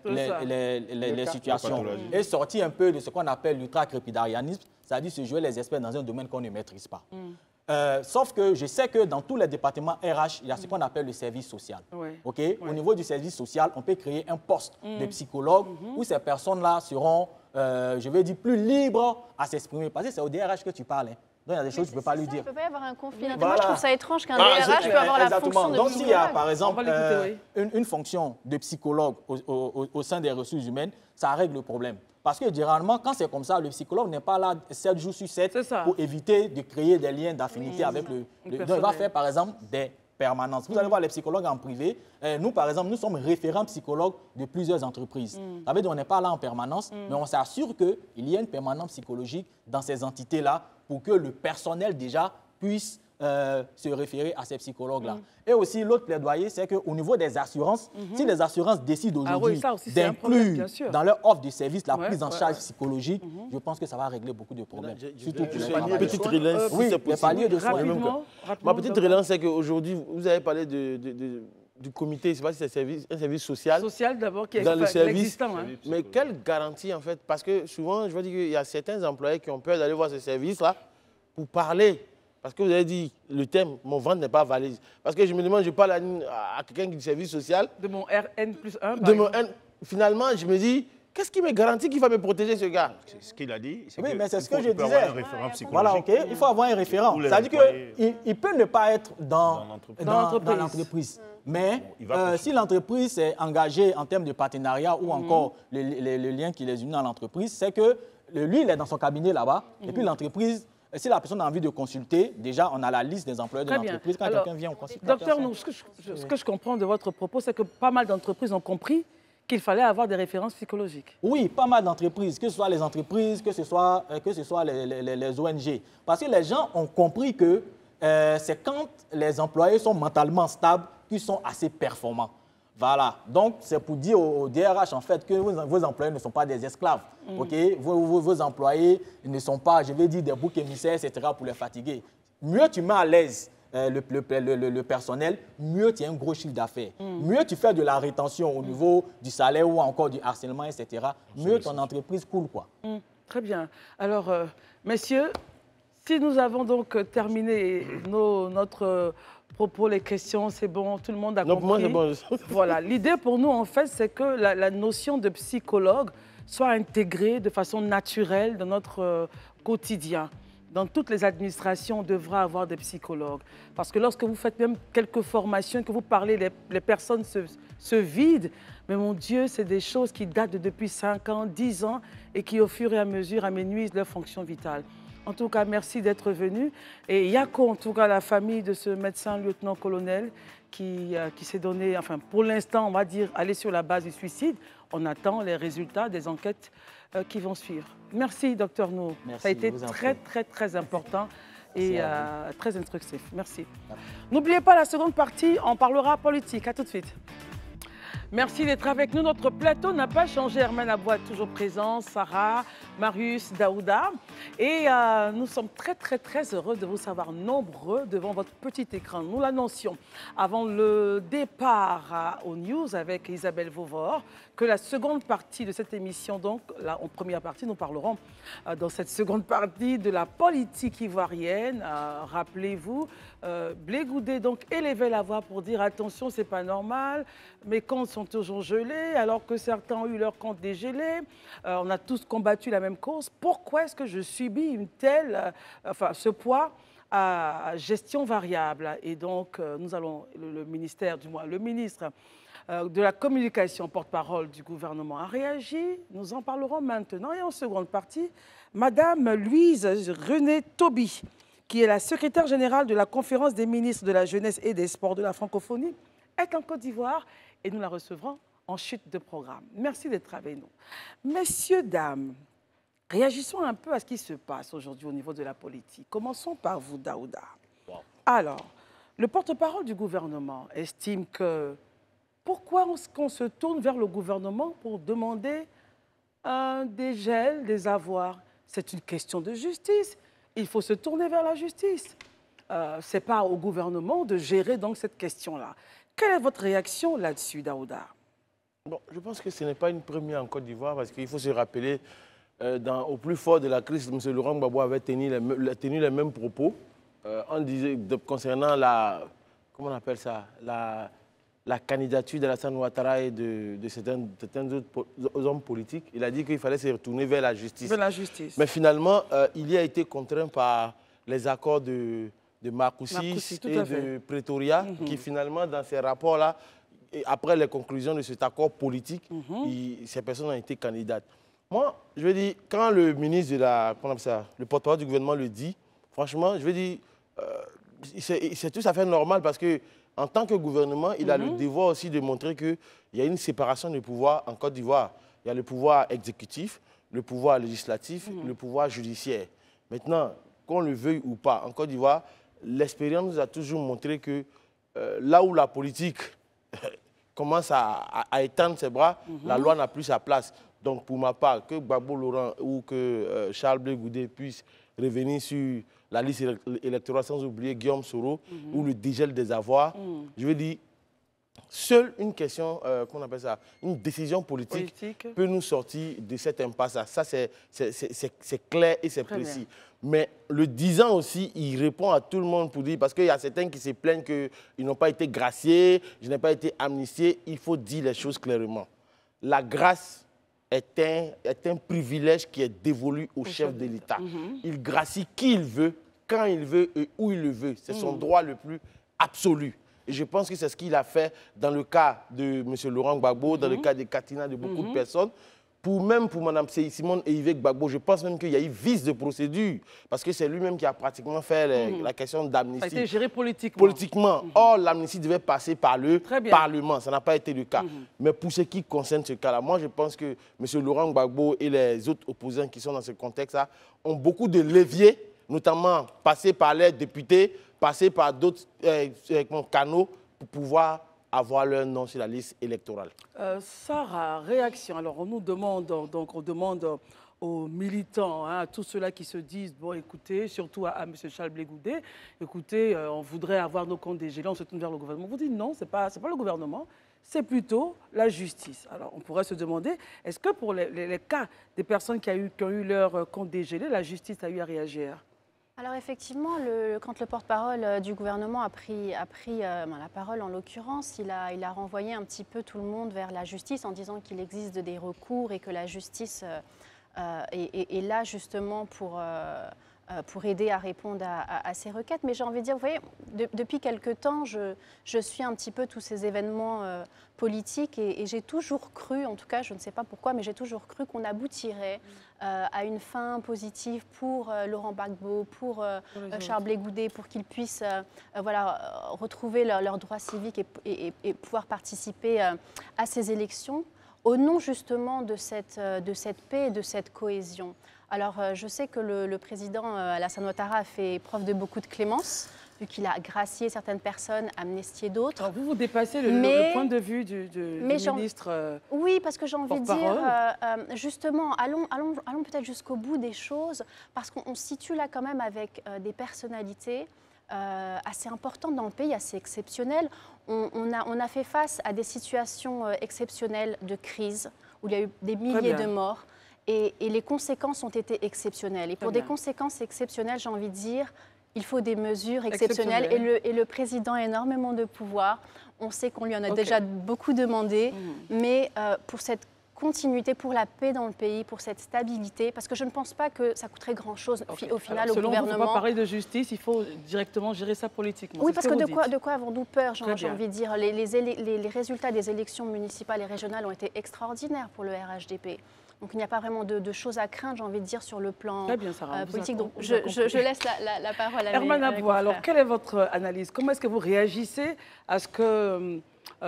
les situations. Et sortir un peu de ce qu'on appelle l'ultra-crépidarianisme, c'est-à-dire se jouer les experts dans un domaine qu'on ne maîtrise pas. Sauf que je sais que dans tous les départements RH, il y a ce qu'on appelle le service social. Okay? Au niveau du service social, on peut créer un poste de psychologue où ces personnes-là seront, je vais dire, plus libres à s'exprimer. Parce que c'est au DRH que tu parles. Hein. Donc il y a des choses que tu ne peux pas lui dire. Il ne peut pas y avoir un conflit. Moi, je trouve ça étrange qu'un DRH peut avoir la fonction de psychologue. Donc s'il y a, par exemple, une fonction de psychologue au sein des ressources humaines, ça règle le problème. Parce que généralement, quand c'est comme ça, le psychologue n'est pas là 7 jours sur 7 pour éviter de créer des liens d'affinité avec le donc, il va faire, par exemple, des permanences. Vous allez voir les psychologues en privé. Nous, par exemple, nous sommes référents psychologues de plusieurs entreprises. Ça veut dire qu'on n'est pas là en permanence, mais on s'assure qu'il y a une permanence psychologique dans ces entités-là pour que le personnel déjà puisse se référer à ces psychologues-là. Et aussi, l'autre plaidoyer, c'est qu'au niveau des assurances, si les assurances décident aujourd'hui d'inclure dans leur offre de service la prise en charge psychologique, je pense que ça va régler beaucoup de problèmes. Surtout pour les petite relance, oui, les paliers de soins. Ma petite relance, c'est qu'aujourd'hui, vous avez parlé du comité, je ne sais pas si c'est un service social. Social d'abord, qui est dans le service. Existant, hein. Mais quelle garantie, en fait? Parce que souvent, je veux dire qu'il y a certains employés qui ont peur d'aller voir ce service-là pour parler. Parce que vous avez dit, le thème, mon ventre n'est pas valise. Parce que je me demande, je parle à quelqu'un du service social. De mon RN+1. De mon N. Finalement, je me dis, qu'est-ce qui me garantit qu'il va me protéger, ce gars? C'est ce qu'il a dit. Oui, mais c'est ce que je disais. Voilà, OK. Il faut avoir un référent. C'est-à-dire qu'il peut ne pas être dans l'entreprise. Mais si l'entreprise est engagée en termes de partenariat ou encore le lien qui les unit dans l'entreprise, c'est que lui, il est dans son cabinet là-bas. Et puis l'entreprise... Si la personne a envie de consulter, déjà, on a la liste des employés de l'entreprise. Quand quelqu'un vient, on consulte. Docteur, ce que je comprends de votre propos, c'est que pas mal d'entreprises ont compris qu'il fallait avoir des références psychologiques. Oui, pas mal d'entreprises, que ce soit les entreprises, que ce soit les ONG. Parce que les gens ont compris que c'est quand les employés sont mentalement stables qu'ils sont assez performants. Voilà, donc c'est pour dire au DRH en fait que vos employés ne sont pas des esclaves, ok? Vos employés ne sont pas, je vais dire, des boucs émissaires, etc. pour les fatiguer. Mieux tu mets à l'aise le personnel, mieux tu as un gros chiffre d'affaires. Mieux tu fais de la rétention au niveau du salaire ou encore du harcèlement, etc. Mieux ton entreprise coule, quoi. Très bien. Alors, messieurs, si nous avons donc terminé notre propos, les questions, c'est bon, tout le monde a compris. Moi, c'est bon. Voilà, l'idée pour nous, en fait, c'est que la notion de psychologue soit intégrée de façon naturelle dans notre quotidien. Dans toutes les administrations, on devra avoir des psychologues. Parce que lorsque vous faites même quelques formations, que vous parlez, les personnes se vident. Mais mon Dieu, c'est des choses qui datent de depuis 5 ans, 10 ans et qui, au fur et à mesure, amenuisent leur fonction vitale. En tout cas, merci d'être venu. Et Yako, en tout cas, la famille de ce médecin lieutenant-colonel qui s'est donné, enfin, pour l'instant, on va dire, aller sur la base du suicide. On attend les résultats des enquêtes qui vont suivre. Merci, docteur Nour. Ça a été très important et très instructif. Merci. N'oubliez pas la seconde partie, on parlera politique. À tout de suite. Merci d'être avec nous. Notre plateau n'a pas changé. Hermène Aboua est toujours présent, Sarah, Marius, Daouda. Et nous sommes très heureux de vous savoir nombreux devant votre petit écran. Nous l'annoncions avant le départ aux news avec Isabelle Vauvor que la seconde partie de cette émission, donc là, en première partie, nous parlerons dans cette seconde partie de la politique ivoirienne. Rappelez-vous, Blé Goudé donc élevait la voix pour dire attention, c'est pas normal, mes comptes sont toujours gelés alors que certains ont eu leurs comptes dégelés. On a tous combattu la même cause. Pourquoi est-ce que je subis une telle, ce poids à gestion variable? Et donc, nous allons, le ministère, du moins le ministre de la communication, porte-parole du gouvernement, a réagi. Nous en parlerons maintenant. Et en seconde partie, Madame Louise René Toby, qui est la secrétaire générale de la conférence des ministres de la jeunesse et des sports de la francophonie, est en Côte d'Ivoire et nous la recevrons en chute de programme. Merci d'être avec nous. Messieurs, dames, réagissons un peu à ce qui se passe aujourd'hui au niveau de la politique. Commençons par vous, Daouda. Alors, le porte-parole du gouvernement estime que pourquoi on se tourne vers le gouvernement pour demander un dégel des avoirs? C'est une question de justice. Il faut se tourner vers la justice. Ce n'est pas au gouvernement de gérer donc cette question-là. Quelle est votre réaction là-dessus, Daouda? Bon, je pense que ce n'est pas une première en Côte d'Ivoire parce qu'il faut se rappeler, au plus fort de la crise, M. Laurent Gbagbo avait tenu les mêmes propos concernant la, comment on appelle ça, la candidature d'Alassane Ouattara et de certains autres hommes politiques. Il a dit qu'il fallait se retourner vers la justice. Vers la justice. Mais finalement, il y a été contraint par les accords de Marcoussis et de Pretoria, qui finalement, dans ces rapports-là, après les conclusions de cet accord politique, ces personnes ont été candidates. Moi, je veux dire, quand le ministre de la, comment on appelle ça, le porte-parole du gouvernement le dit, franchement, je veux dire, c'est tout à fait normal parce que en tant que gouvernement, il a le devoir aussi de montrer qu'il y a une séparation de pouvoirs en Côte d'Ivoire. Il y a le pouvoir exécutif, le pouvoir législatif, le pouvoir judiciaire. Maintenant, qu'on le veuille ou pas, en Côte d'Ivoire, l'expérience nous a toujours montré que là où la politique commence à étendre ses bras, la loi n'a plus sa place. Donc, pour ma part, que Gbagbo Laurent ou que Charles Blé Goudé puissent revenir sur la liste électorale, sans oublier Guillaume Soro, ou le dégel des avoirs, je veux dire, seule une question, qu'on appelle ça, une décision politique peut nous sortir de cette impasse-là. Ça, c'est clair et c'est précis. Mais le disant aussi, il répond à tout le monde pour dire, parce qu'il y a certains qui se plaignent qu'ils n'ont pas été graciés, je n'ai pas été amnistié. Il faut dire les choses clairement. La grâce est un privilège qui est dévolu au chef de l'État. Il gracie qui il veut, quand il veut et où il le veut. C'est son droit le plus absolu. Et je pense que c'est ce qu'il a fait dans le cas de M. Laurent Gbagbo, dans le cas de Katina, de beaucoup de personnes. Même pour Mme Simone et Yves Gbagbo, je pense même qu'il y a eu vice de procédure, parce que c'est lui-même qui a pratiquement fait la question d'amnistie. Ça a été géré politiquement. Politiquement. Or, l'amnistie devait passer par le Parlement. Ça n'a pas été le cas. Mais pour ce qui concerne ce cas-là, moi, je pense que M. Laurent Gbagbo et les autres opposants qui sont dans ce contexte-là ont beaucoup de leviers, notamment passés par les députés, passer par d'autres canaux pour pouvoir avoir leur nom sur la liste électorale. Sarah, réaction. Alors, on nous demande, donc on demande aux militants, à tous ceux-là qui se disent, bon, écoutez, surtout à M. Charles Blé Goudet, écoutez, on voudrait avoir nos comptes dégelés, on se tourne vers le gouvernement. Vous dites non, ce n'est pas le gouvernement, c'est plutôt la justice. Alors, on pourrait se demander, est-ce que pour les cas des personnes qui ont eu leur compte dégelé, la justice a eu à réagir? Alors effectivement, quand le porte-parole du gouvernement a pris la parole, en l'occurrence, il a renvoyé un petit peu tout le monde vers la justice en disant qu'il existe des recours et que la justice est là justement pour aider à répondre à ces requêtes. Mais j'ai envie de dire, vous voyez, depuis quelque temps, je suis un petit peu tous ces événements politiques et j'ai toujours cru, en tout cas, je ne sais pas pourquoi, mais j'ai toujours cru qu'on aboutirait à une fin positive pour Laurent Gbagbo, pour Charles Blé Goudet, pour qu'ils puissent retrouver leurs droits civiques et pouvoir participer à ces élections au nom justement de cette paix et de cette cohésion. Alors, je sais que le président Alassane Ouattara a fait preuve de beaucoup de clémence, vu qu'il a gracié certaines personnes, amnistié d'autres. Alors, vous dépassez le point de vue du ministre. Oui, parce que j'ai envie de dire, justement, allons peut-être jusqu'au bout des choses, parce qu'on se situe là quand même avec des personnalités assez importantes dans le pays, assez exceptionnelles. On a fait face à des situations exceptionnelles de crise, où il y a eu des milliers de morts. Et les conséquences ont été exceptionnelles. Et pour des conséquences exceptionnelles, j'ai envie de dire, il faut des mesures exceptionnelles. Et le président a énormément de pouvoir. On sait qu'on lui en a déjà beaucoup demandé. Mais pour cette continuité, pour la paix dans le pays, pour cette stabilité, parce que je ne pense pas que ça coûterait grand-chose au final au gouvernement. Selon vous, il ne faut pas parler de justice, il faut directement gérer ça politiquement. Oui, parce que de quoi avons-nous peur, j'ai envie de dire. Les résultats des élections municipales et régionales ont été extraordinaires pour le RHDP. Donc il n'y a pas vraiment de choses à craindre, j'ai envie de dire, sur le plan politique. Donc je laisse la parole à Herman Aboua, alors quelle est votre analyse? Comment est-ce que vous réagissez à ce que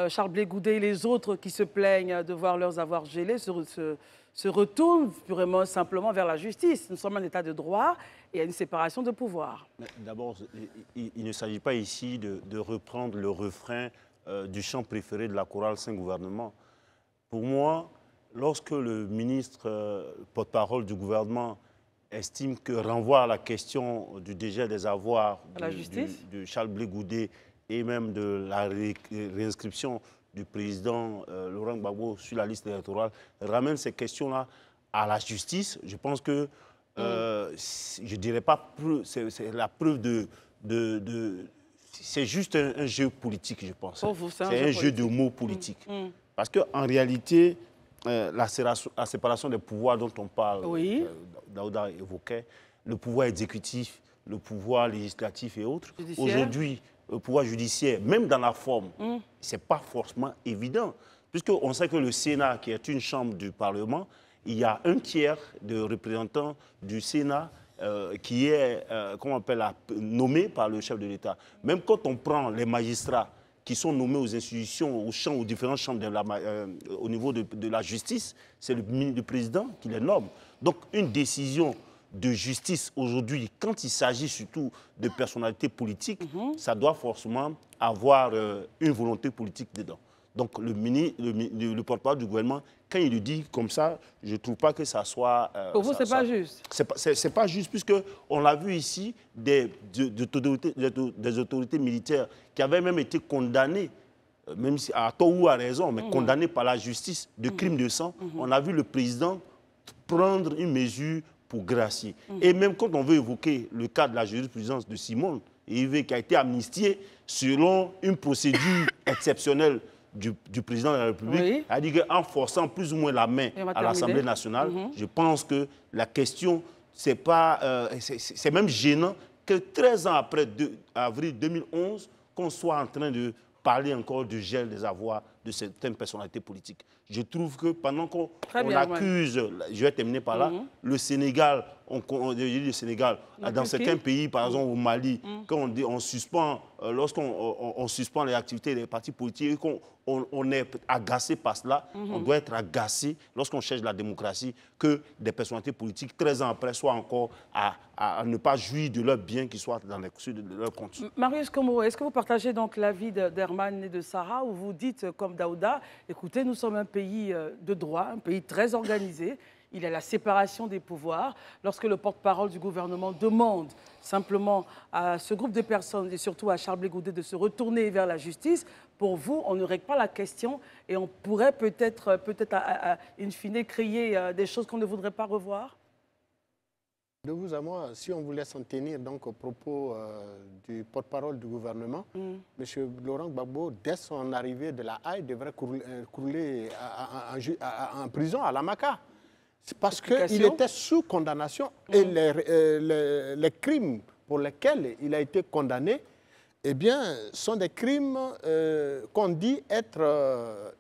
Charles Blé Goudet et les autres qui se plaignent de voir leurs avoirs gelés se retournent purement simplement vers la justice? Nous sommes en état de droit et il y a une séparation de pouvoir. D'abord, il ne s'agit pas ici de reprendre le refrain du chant préféré de la chorale Saint-Gouvernement. Pour moi, lorsque le ministre porte-parole du gouvernement estime que renvoie à la question du dégel des avoirs de Charles Blé Goudet et même de la réinscription du président Laurent Gbagbo sur la liste électorale, ramène ces questions-là à la justice, je pense que, je ne dirais pas, c'est la preuve c'est juste un jeu politique, je pense. C'est un jeu de mots politiques. Parce qu'en réalité, la séparation des pouvoirs dont on parle, Daouda évoquait, le pouvoir exécutif, le pouvoir législatif et autres. Aujourd'hui, le pouvoir judiciaire, même dans la forme, ce n'est pas forcément évident. Puisqu'on sait que le Sénat, qui est une chambre du Parlement, il y a un tiers de représentants du Sénat qui est nommé par le chef de l'État. Même quand on prend les magistrats qui sont nommés aux institutions, aux différentes chambres au niveau de la justice, c'est le président qui les nomme. Donc une décision de justice aujourd'hui, quand il s'agit surtout de personnalités politiques, ça doit forcément avoir une volonté politique dedans. Donc le porte-parole du gouvernement, quand il le dit comme ça, je ne trouve pas que ça soit... Pour vous, ce n'est pas juste? Ce n'est pas juste, puisqu'on l'a vu ici, des autorités militaires qui avaient même été condamnées, même si à tort ou à raison, mais condamnées par la justice de crimes de sang. On a vu le président prendre une mesure pour gracier. Et même quand on veut évoquer le cas de la jurisprudence de Simone Ive, qui a été amnistié selon une procédure exceptionnelle du président de la République, a dit qu'en forçant plus ou moins la main à l'Assemblée nationale, je pense que la question, c'est même gênant que 13 ans après avril 2011, qu'on soit en train de parler encore du gel des avoirs de certaines personnalités politiques. Je trouve que pendant qu'on accuse, je vais terminer par là, le Sénégal, le Sénégal, dans certains pays, par exemple au Mali, quand on suspend, lorsqu'on suspend les activités des partis politiques, on est agacé par cela, on doit être agacé lorsqu'on cherche la démocratie, que des personnalités politiques, 13 ans après, soient encore à ne pas jouir de leurs biens qui soient dans de leur compte. Marius Komoro, est-ce que vous partagez donc l'avis d'Herman et de Sarah, où vous dites, comme Daouda, écoutez, nous sommes un pays de droit, un pays très organisé, il y a la séparation des pouvoirs. Lorsque le porte-parole du gouvernement demande simplement à ce groupe de personnes et surtout à Charles Blé Goudé de se retourner vers la justice, pour vous, on ne règle pas la question et on pourrait peut-être in fine, créer des choses qu'on ne voudrait pas revoir? De vous à moi, si on voulait s'en tenir donc au propos du porte-parole du gouvernement, M. Laurent Gbagbo, dès son arrivée de la Haye, devrait couler en prison à Lamaka. C'est parce qu'il était sous condamnation et les crimes pour lesquels il a été condamné, eh bien, sont des crimes qu'on dit être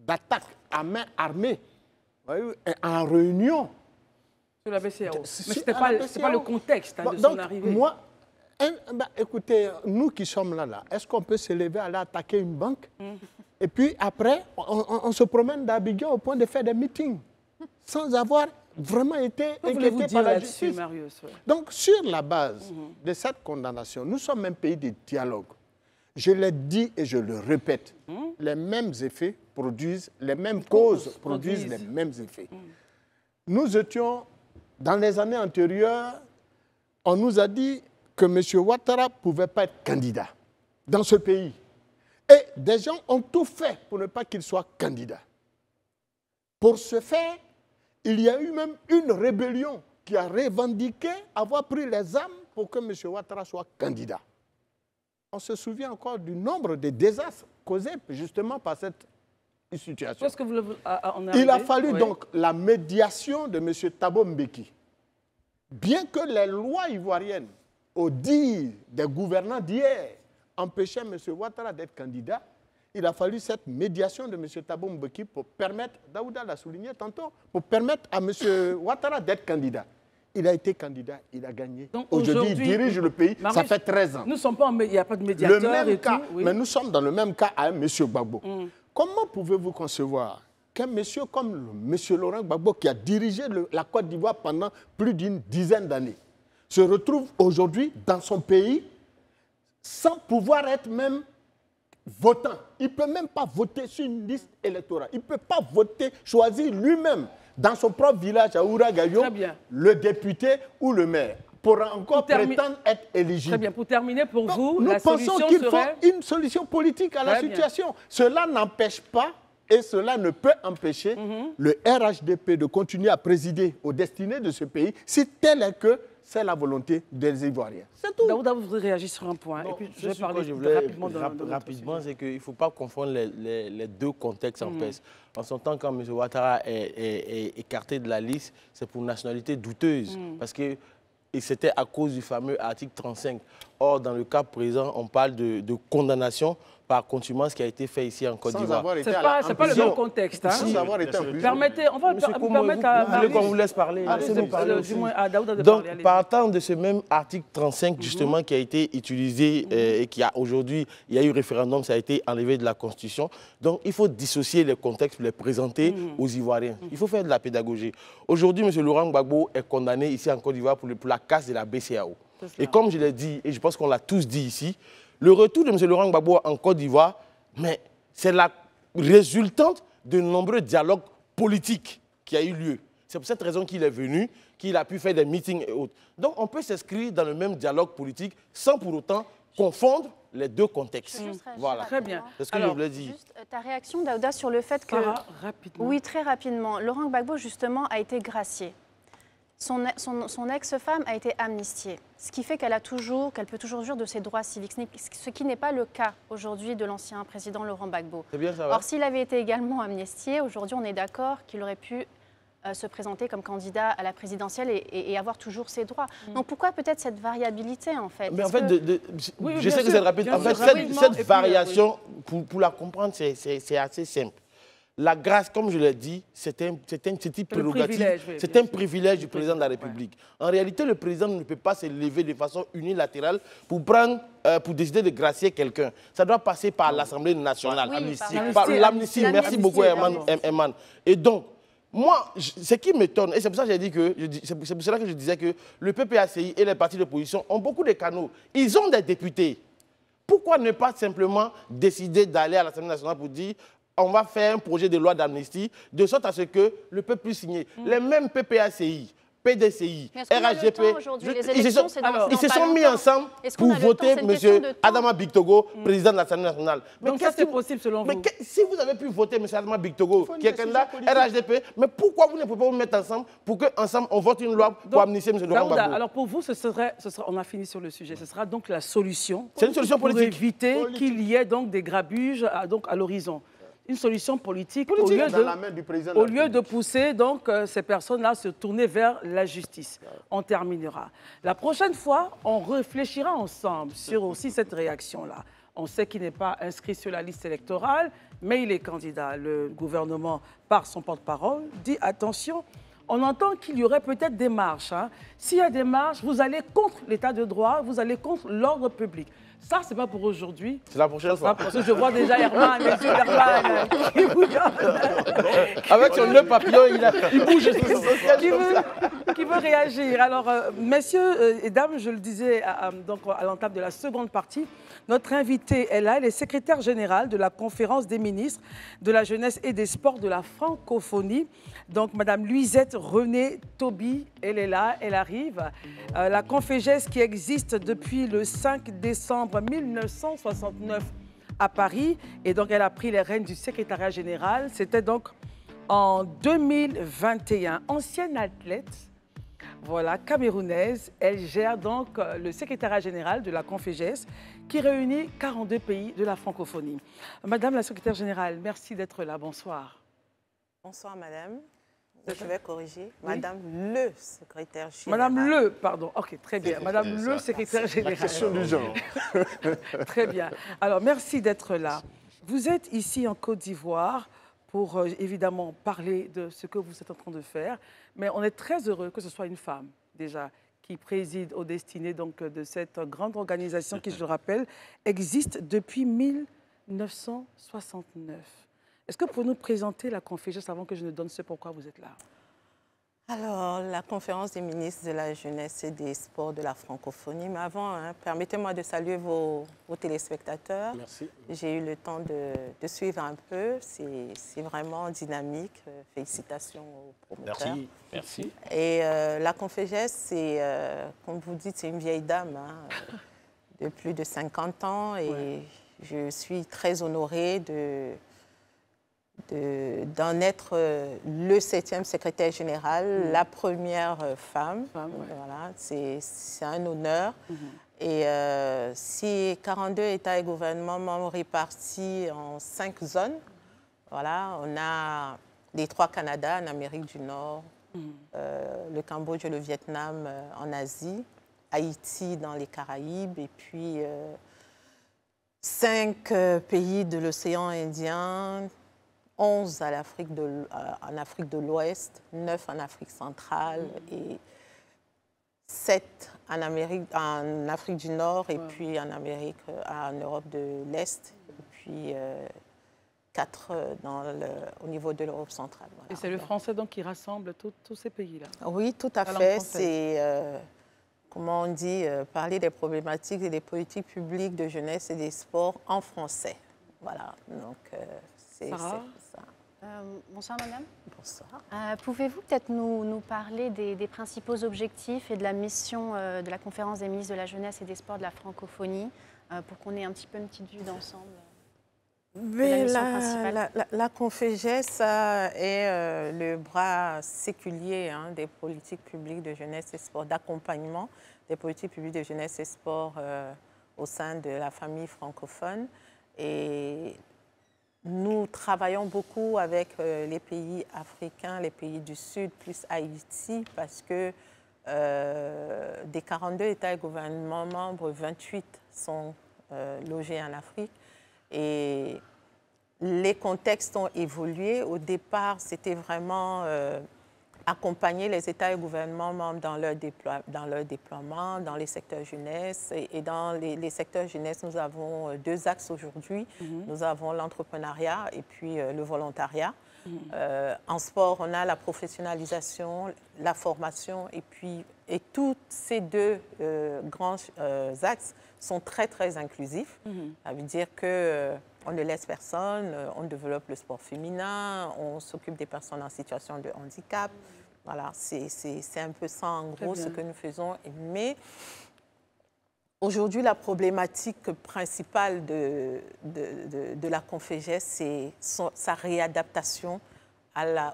d'attaque à main armée, en réunion. Sur la BCEAO. Mais ce n'était pas le contexte de son arrivée. Moi, écoutez, nous qui sommes là, est-ce qu'on peut se lever, aller attaquer une banque et puis après, on se promène d'Abidjan au point de faire des meetings sans avoir vraiment été inquiété par la justice. Marius, ouais. Donc, sur la base de cette condamnation, nous sommes un pays de dialogue. Je l'ai dit et je le répète, les mêmes effets produisent, les mêmes causes produisent les mêmes effets. Nous étions, dans les années antérieures, on nous a dit que M. Ouattara ne pouvait pas être candidat dans ce pays. Et des gens ont tout fait pour ne pas qu'il soit candidat. Pour ce faire, il y a eu même une rébellion qui a revendiqué avoir pris les armes pour que M. Ouattara soit candidat. On se souvient encore du nombre de désastres causés justement par cette situation. Il a fallu donc la médiation de M. Thabo Mbeki. Bien que les lois ivoiriennes, au dire des gouvernants d'hier, empêchaient M. Ouattara d'être candidat, il a fallu cette médiation de M. Thabo Mbeki pour permettre, Daouda l'a souligné tantôt, pour permettre à M. Ouattara d'être candidat. Il a été candidat, il a gagné. Aujourd'hui, il dirige le pays, Marius, ça fait 13 ans. Nous ne sommes pas, il n'y a pas de médiateur le même et cas, tout. Oui. Mais nous sommes dans le même cas à M. Gbagbo. Comment pouvez-vous concevoir qu'un monsieur comme M. Laurent Gbagbo, qui a dirigé la Côte d'Ivoire pendant plus d'une dizaine d'années, se retrouve aujourd'hui dans son pays sans pouvoir être même votant? Il ne peut même pas voter sur une liste électorale. Il ne peut pas voter, choisir lui-même dans son propre village à Ouragayo, le député ou le maire, pour encore prétendre être éligible. Très bien. Pour terminer, pour vous, nous pensons qu'il faut une solution politique à la situation. Cela n'empêche pas et cela ne peut empêcher le RHDP de continuer à présider aux destinées de ce pays si tel est que c'est la volonté des Ivoiriens. C'est tout. Daouda, vous voudrez réagir sur un point. Non, et puis, je vais parler rapidement, c'est qu'il ne faut pas confondre les deux contextes en fait. En son temps, quand M. Ouattara est écarté de la liste, c'est pour une nationalité douteuse. Parce que c'était à cause du fameux article 35. Or, dans le cas présent, on parle de condamnation par contumace qui a été fait ici en Côte d'Ivoire. Ce n'est pas le même contexte. Hein. Sans avoir été en prison. Permettez, on va permettre à Marius, qu'on vous laisse parler. Du moins à Daouda de donc, parler. partant de ce même article 35, justement, qui a été utilisé et qui a aujourd'hui, il y a eu référendum, ça a été enlevé de la Constitution. Donc, il faut dissocier les contextes pour les présenter aux Ivoiriens. Il faut faire de la pédagogie. Aujourd'hui, M. Laurent Gbagbo est condamné ici en Côte d'Ivoire pour la casse de la BCEAO. Et comme je l'ai dit, et je pense qu'on l'a tous dit ici, le retour de M. Laurent Gbagbo en Côte d'Ivoire, mais c'est la résultante de nombreux dialogues politiques qui a eu lieu. C'est pour cette raison qu'il est venu, qu'il a pu faire des meetings et autres. Donc on peut s'inscrire dans le même dialogue politique sans pour autant confondre les deux contextes. Voilà. Très bien. C'est ce que je voulais dire. Juste ta réaction, Daouda, sur le fait que... rapidement. Oui, très rapidement. Laurent Gbagbo, justement, a été gracié. Son ex-femme a été amnistiée, ce qui fait qu'elle peut toujours jouir de ses droits civiques, ce qui n'est pas le cas aujourd'hui de l'ancien président Laurent Gbagbo. C'est bien, ça va. Or, s'il avait été également amnistié, aujourd'hui, on est d'accord qu'il aurait pu se présenter comme candidat à la présidentielle et avoir toujours ses droits. Donc, pourquoi peut-être cette variabilité, en fait? Mais en fait, je sais que c'est rapide. En fait, cette variation, pour la comprendre, c'est assez simple. La grâce, comme je l'ai dit, c'est un prérogative, c'est un privilège du président de la République. Ouais. En réalité, le président ne peut pas se lever de façon unilatérale pour décider de gracier quelqu'un. Ça doit passer par l'Assemblée nationale. Oui, par l'amnistie. Merci beaucoup, Eman. Et donc, moi, ce qui m'étonne, et c'est pour ça que c'est pour cela que je disais que le PPACI et les partis d'opposition ont beaucoup de canaux. Ils ont des députés. Pourquoi ne pas simplement décider d'aller à l'Assemblée nationale pour dire on va faire un projet de loi d'amnistie de sorte à ce que le peuple puisse signer. Les mêmes PPACI, PDCI, RHGP, ils se sont mis ensemble pour voter M. Adama Bictogo, président de l'Assemblée nationale. Mais donc ça, c'est possible selon vous? Si vous avez pu voter M. Adama Bictogo, qui est candidat, RHGP, mais pourquoi vous ne pouvez pas vous mettre ensemble pour qu'ensemble on vote une loi pour amnistier M. Laurent Gbagbo? Alors pour vous, on a fini sur le sujet, ce sera donc la solution. C'est une solution politique. Pour éviter qu'il y ait donc des grabuges à l'horizon. Une solution politique au lieu de pousser donc, ces personnes-là à se tourner vers la justice. On terminera. La prochaine fois, on réfléchira ensemble sur aussi cette réaction-là. On sait qu'il n'est pas inscrit sur la liste électorale, mais il est candidat. Le gouvernement, par son porte-parole, dit attention, on entend qu'il y aurait peut-être des marches. Hein. S'il y a des marches, vous allez contre l'état de droit, vous allez contre l'ordre public. Ça, ce n'est pas pour aujourd'hui. C'est la prochaine fois. Parce que je vois déjà Herman, M. Herman, qui bouillonne. Avec son nœud papillon, il bouge. Qui veut réagir. Alors, messieurs et dames, je le disais donc à l'entame de la seconde partie, notre invitée est là, elle est secrétaire générale de la conférence des ministres de la jeunesse et des sports de la francophonie. Donc, Madame Luisette René Toby, elle est là, elle arrive. La Confégès qui existe depuis le 5 décembre 1969 à Paris. Et donc, elle a pris les rênes du secrétariat général. C'était donc en 2021. Ancienne athlète, voilà, camerounaise, elle gère donc le secrétariat général de la Confégès qui réunit 42 pays de la francophonie. Madame la secrétaire générale, merci d'être là. Bonsoir. Bonsoir, madame. Je vais corriger. Oui. Madame le secrétaire général. Madame le, pardon. Ok, très bien. Madame le secrétaire général. La question du genre. Très bien. Alors, merci d'être là. Vous êtes ici en Côte d'Ivoire pour évidemment parler de ce que vous êtes en train de faire. Mais on est très heureux que ce soit une femme, déjà, qui préside aux destinées donc, de cette grande organisation qui, je le rappelle, existe depuis 1969. Est-ce que vous pouvez nous présenter la Confégès avant que je ne donne ce pourquoi vous êtes là? Alors, la conférence des ministres de la jeunesse et des sports de la francophonie. Mais avant, permettez-moi de saluer vos téléspectateurs. Merci. J'ai eu le temps de suivre un peu. C'est vraiment dynamique. Félicitations aux promoteurs. Merci. Merci. Et la Confégès, c'est, comme vous dites, c'est une vieille dame de plus de 50 ans. Et je suis très honorée d'en être le 7e secrétaire général, la première femme. Voilà, c'est un honneur. Et si 42 États et gouvernements membres répartis en 5 zones, voilà, on a les 3 Canada en Amérique du Nord, le Cambodge et le Vietnam en Asie, Haïti dans les Caraïbes, et puis 5 pays de l'océan Indien, 11 en Afrique de l'Ouest, 9 en Afrique centrale et 7 en Afrique du Nord et puis en Europe de l'Est et puis 4 au niveau de l'Europe centrale. Voilà. Et c'est le français donc qui rassemble tous ces pays-là? Oui, tout à fait. C'est, comment on dit, parler des problématiques et des politiques publiques de jeunesse et des sports en français. Voilà, donc... Sarah. Bonsoir madame. Bonsoir. Pouvez-vous peut-être nous parler des principaux objectifs et de la mission de la conférence des ministres de la jeunesse et des sports de la francophonie pour qu'on ait un petit peu une petite vue d'ensemble? La Confégès est le bras séculier des politiques publiques de jeunesse et sport, d'accompagnement des politiques publiques de jeunesse et sport au sein de la famille francophone. Et nous travaillons beaucoup avec les pays africains, les pays du Sud, plus Haïti, parce que des 42 États et gouvernements membres, 28 sont logés en Afrique. Et les contextes ont évolué. Au départ, c'était vraiment accompagner les États et gouvernements membres dans leur déploiement, dans les secteurs jeunesse. Et dans les secteurs jeunesse, nous avons deux axes aujourd'hui. Nous avons l'entrepreneuriat et puis le volontariat. En sport, on a la professionnalisation, la formation et tous ces deux grands axes sont très, très inclusifs. Ça veut dire qu'on ne laisse personne, on développe le sport féminin, on s'occupe des personnes en situation de handicap. Voilà, c'est un peu ça en gros ce que nous faisons. Mais aujourd'hui, la problématique principale de la Confégès, c'est sa réadaptation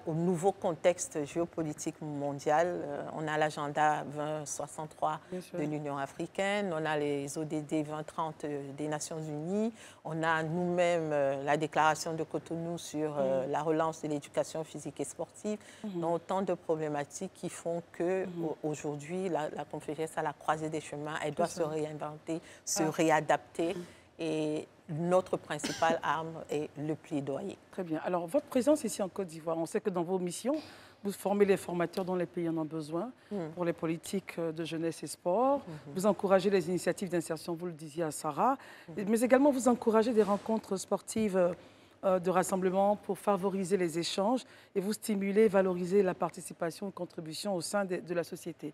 au nouveau contexte géopolitique mondial. On a l'agenda 2063 de l'Union africaine, on a les ODD 2030 des Nations unies, on a nous-mêmes la déclaration de Cotonou sur la relance de l'éducation physique et sportive. Donc, autant de problématiques qui font qu'aujourd'hui, la Confégès à la croisée des chemins, elle doit se réinventer, se réadapter. Et notre principale arme est le plaidoyer. Très bien. Alors, votre présence ici en Côte d'Ivoire, on sait que dans vos missions, vous formez les formateurs dont les pays en ont besoin pour les politiques de jeunesse et sport. Vous encouragez les initiatives d'insertion, vous le disiez à Sarah, mais également vous encouragez des rencontres sportives de rassemblement pour favoriser les échanges et vous stimuler, valoriser la participation et contribution au sein de la société.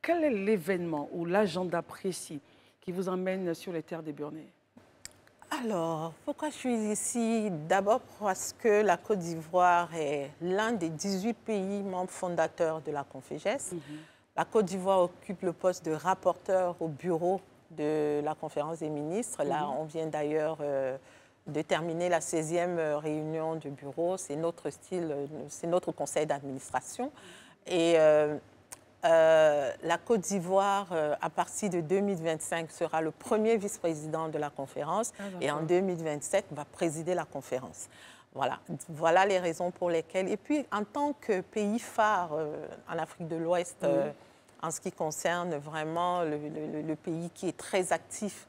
Quel est l'événement ou l'agenda précis qui vous emmène sur les terres des Burnés? Alors, pourquoi je suis ici? D'abord parce que la Côte d'Ivoire est l'un des 18 pays membres fondateurs de la Confégès. La Côte d'Ivoire occupe le poste de rapporteur au bureau de la conférence des ministres. Là, on vient d'ailleurs de terminer la 16e réunion du bureau. C'est notre style, c'est notre conseil d'administration. Et la Côte d'Ivoire, à partir de 2025, sera le premier vice-président de la conférence et en 2027 va présider la conférence. Voilà les raisons pour lesquelles. Et puis, en tant que pays phare en Afrique de l'Ouest, en ce qui concerne vraiment le pays qui est très actif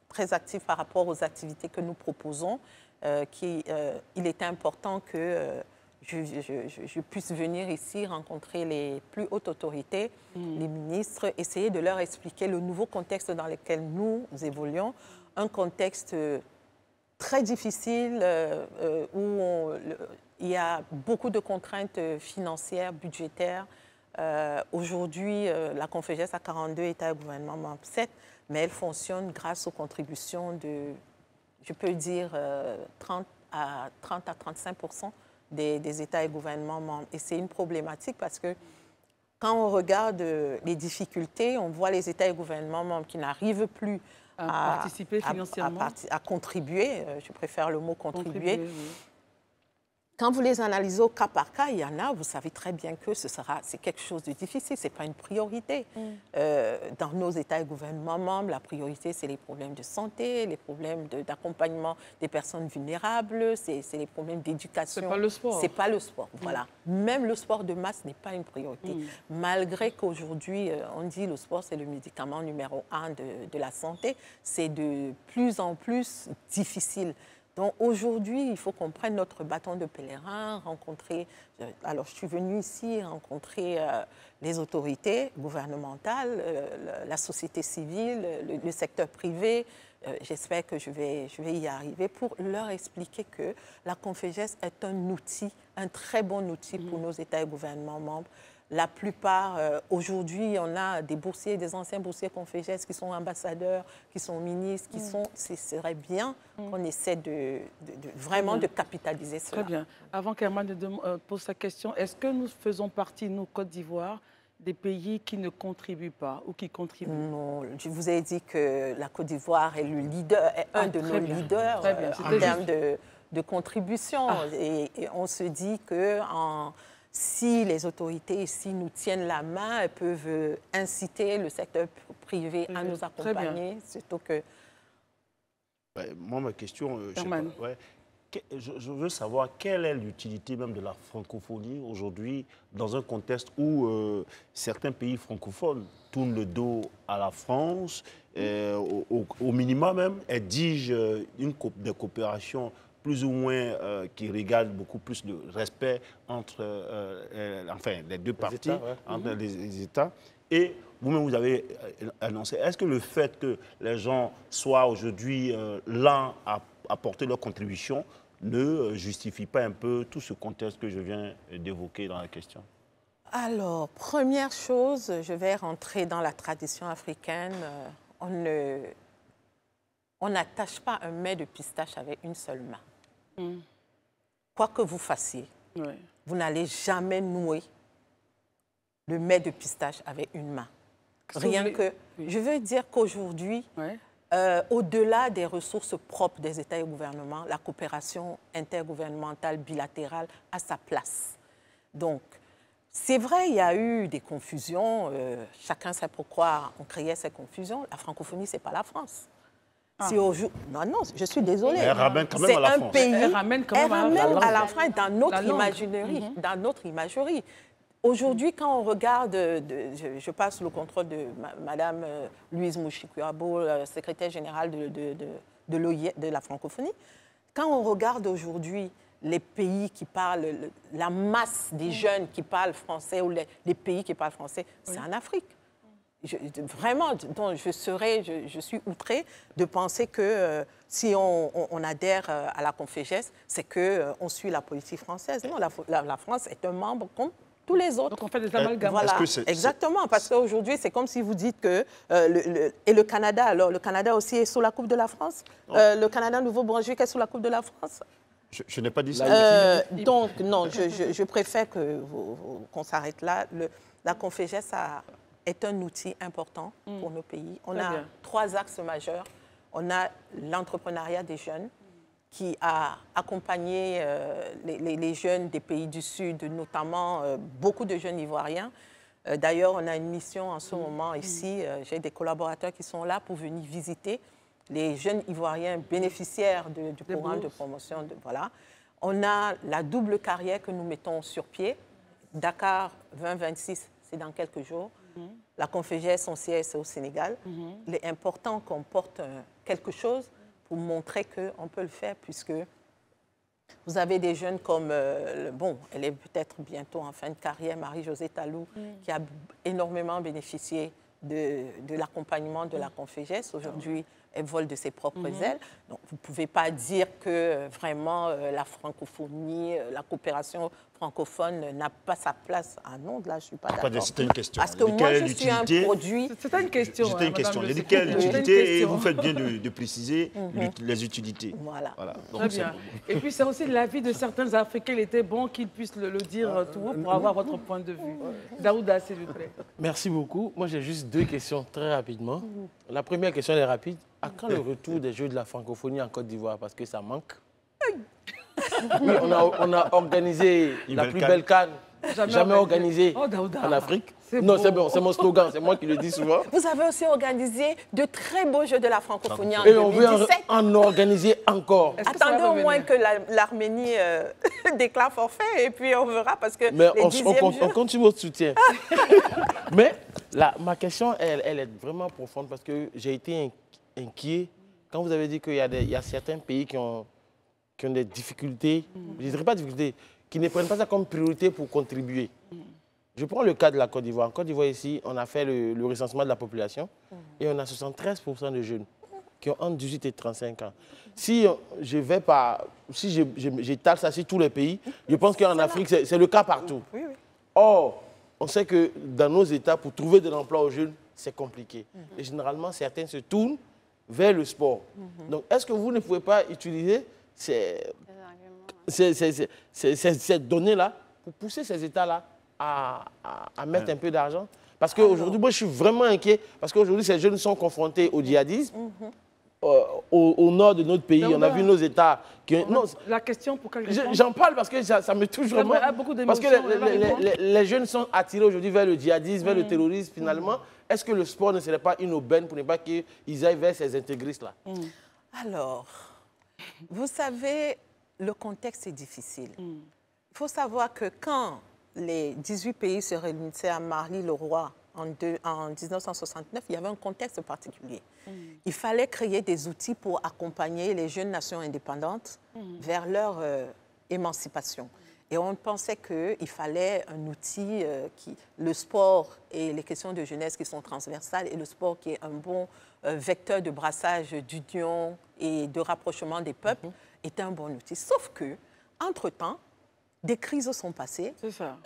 très actif par rapport aux activités que nous proposons, il est important que je puisse venir ici rencontrer les plus hautes autorités, les ministres, essayer de leur expliquer le nouveau contexte dans lequel nous évoluons, un contexte très difficile où il y a beaucoup de contraintes financières, budgétaires. Aujourd'hui, la Confégès a 42 États et gouvernements membres, 7, mais elle fonctionne grâce aux contributions de, je peux dire, 30 à 35% des États et gouvernements membres. Et c'est une problématique parce que quand on regarde les difficultés, on voit les États et gouvernements membres qui n'arrivent plus à participer financièrement, à contribuer, je préfère le mot contribuer. Quand vous les analysez au cas par cas, il y en a, vous savez très bien que c'est quelque chose de difficile, ce n'est pas une priorité. Dans nos États et gouvernements membres, la priorité, c'est les problèmes de santé, les problèmes d'accompagnement des personnes vulnérables, c'est les problèmes d'éducation. C'est pas le sport. C'est pas le sport, voilà. Même le sport de masse n'est pas une priorité. Malgré qu'aujourd'hui, on dit le sport, c'est le médicament numéro 1 de la santé, c'est de plus en plus difficile. Donc aujourd'hui, il faut qu'on prenne notre bâton de pèlerin, rencontrer... Alors, je suis venue ici rencontrer les autorités gouvernementales, la société civile, le secteur privé. J'espère que je vais y arriver pour leur expliquer que la Confégès est un outil, un très bon outil pour nos États et gouvernements membres. La plupart, aujourd'hui, on a des boursiers, des anciens boursiers Confégès qui sont ambassadeurs, qui sont ministres, qui sont... Ce serait bien qu'on essaie vraiment de capitaliser cela. Très bien. Avant qu'Herman pose sa question, est-ce que nous faisons partie, nous, Côte d'Ivoire, des pays qui ne contribuent pas ou qui contribuent? Non, je vous ai dit que la Côte d'Ivoire est le leader, est un de nos leaders en termes de contribution. Et on se dit que... Si les autorités ici nous tiennent la main, elles peuvent inciter le secteur privé à nous accompagner. Surtout que... Moi, ma question, je veux savoir quelle est l'utilité même de la francophonie aujourd'hui dans un contexte où certains pays francophones tournent le dos à la France, au minimum même, exigent des coopérations plus ou moins qui regardent beaucoup plus le respect entre les deux parties, entre les États. Et vous-même, vous avez annoncé, est-ce que le fait que les gens soient aujourd'hui là à apporter leur contribution ne justifie pas un peu tout ce contexte que je viens d'évoquer dans la question? Alors, première chose, je vais rentrer dans la tradition africaine. On n'attache pas un mets de pistache avec une seule main. Quoi que vous fassiez, vous n'allez jamais nouer le mets de pistache avec une main. Rien que... Je veux dire qu'aujourd'hui, au-delà des ressources propres des États et gouvernements, la coopération intergouvernementale bilatérale a sa place. Donc, c'est vrai, il y a eu des confusions. Chacun sait pourquoi on créait ces confusions. La francophonie, ce n'est pas la France. Si non, je suis désolée. Elle ramène quand même à la France. C'est un pays. Elle ramène quand même à la France dans notre imagerie. Dans notre imagerie. Aujourd'hui, quand on regarde, je passe sous le contrôle de Mme Louise Mouchikouabo, secrétaire générale de la francophonie, quand on regarde aujourd'hui les pays qui parlent, la masse des jeunes qui parlent français ou les pays qui parlent français, c'est en Afrique. Vraiment, je suis outrée de penser que si on adhère à la Confégesse, c'est qu'on suit la politique française. Non, la France est un membre comme tous les autres. Donc on fait des amalgames. Voilà, exactement, parce qu'aujourd'hui, c'est comme si vous dites que... et le Canada, alors, le Canada aussi est sous la coupe de la France. Le Canada Nouveau-Brunswick est sous la coupe de la France. Je n'ai pas dit ça. Donc, non, je préfère qu'on s'arrête là. La Confégesse est un outil important pour nos pays. On a 3 axes majeurs. On a l'entrepreneuriat des jeunes, qui a accompagné les jeunes des pays du Sud, notamment beaucoup de jeunes Ivoiriens. D'ailleurs, on a une mission en ce moment ici. J'ai des collaborateurs qui sont là pour venir visiter les jeunes Ivoiriens bénéficiaires du programme de promotion. Voilà. On a la double carrière que nous mettons sur pied. Dakar 2026, c'est dans quelques jours. La Confégesse, son siège, c'est au Sénégal. Il est important qu'on porte quelque chose pour montrer qu'on peut le faire, puisque vous avez des jeunes comme, elle est peut-être bientôt en fin de carrière, Marie-Josée Talou, qui a énormément bénéficié de l'accompagnement de la Confégesse. Aujourd'hui, elle vole de ses propres ailes. Donc, vous ne pouvez pas dire que vraiment la francophonie, la coopération francophone n'a pas sa place. Ah non, là, je ne suis pas d'accord. C'était une question. Parce que moi, je suis un produit... C'était une question. C'était une question. Quelle utilité, et vous faites bien de préciser les utilités. Voilà. Donc, très bien. Et puis, c'est aussi l'avis de certains Africains. Il était bon qu'ils puissent le dire tout haut pour avoir votre point de vue. Daouda, s'il vous plaît. Merci beaucoup. Moi, j'ai juste 2 questions très rapidement. La première question est rapide. À quand le retour des Jeux de la francophonie en Côte d'Ivoire? Parce que ça manque. Oui, on a organisé la plus belle CAN jamais organisée en Afrique. Non, c'est bon, c'est mon slogan, c'est moi qui le dis souvent. Vous avez aussi organisé de très beaux Jeux de la francophonie en 2017. Et on veut en organiser encore. Attendez au moins que l'Arménie déclare forfait et puis on verra parce que mais on continue votre soutien. Mais ma question, elle est vraiment profonde parce que j'ai été inquiet quand vous avez dit qu'il y a certains pays qui ont des difficultés, je ne dirais pas difficultés, qui ne prennent pas ça comme priorité pour contribuer. Je prends le cas de la Côte d'Ivoire. En Côte d'Ivoire, ici, on a fait le recensement de la population et on a 73% de jeunes qui ont entre 18 et 35 ans. Si j'étale ça sur tous les pays, je pense qu'en Afrique, c'est le cas partout. Or, on sait que dans nos États, pour trouver de l'emploi aux jeunes, c'est compliqué. Et généralement, certains se tournent vers le sport. Donc, est-ce que vous ne pouvez pas utiliser cette donnée-là pour pousser ces États-là à mettre un peu d'argent? Parce qu'aujourd'hui, moi, je suis vraiment inquiet. Parce qu'aujourd'hui, ces jeunes sont confrontés au djihadisme. Au nord de notre pays, on a vu nos États... La question, pour quelle raison? J'en parle parce que ça me touche vraiment. Parce que les jeunes sont attirés aujourd'hui vers le djihadisme, vers le terrorisme, finalement. Est-ce que le sport ne serait pas une aubaine pour ne pas qu'ils aillent vers ces intégristes-là? Alors, vous savez, le contexte est difficile. Il faut savoir que quand les 18 pays se réunissaient à Marly-le-Roi en 1969, il y avait un contexte particulier. Il fallait créer des outils pour accompagner les jeunes nations indépendantes vers leur émancipation. Et on pensait qu'il fallait un outil, le sport et les questions de jeunesse qui sont transversales, et le sport qui est un bon vecteur de brassage d'union et de rapprochement des peuples, était un bon outil. Sauf que, entre-temps, des crises sont passées. C'est ça.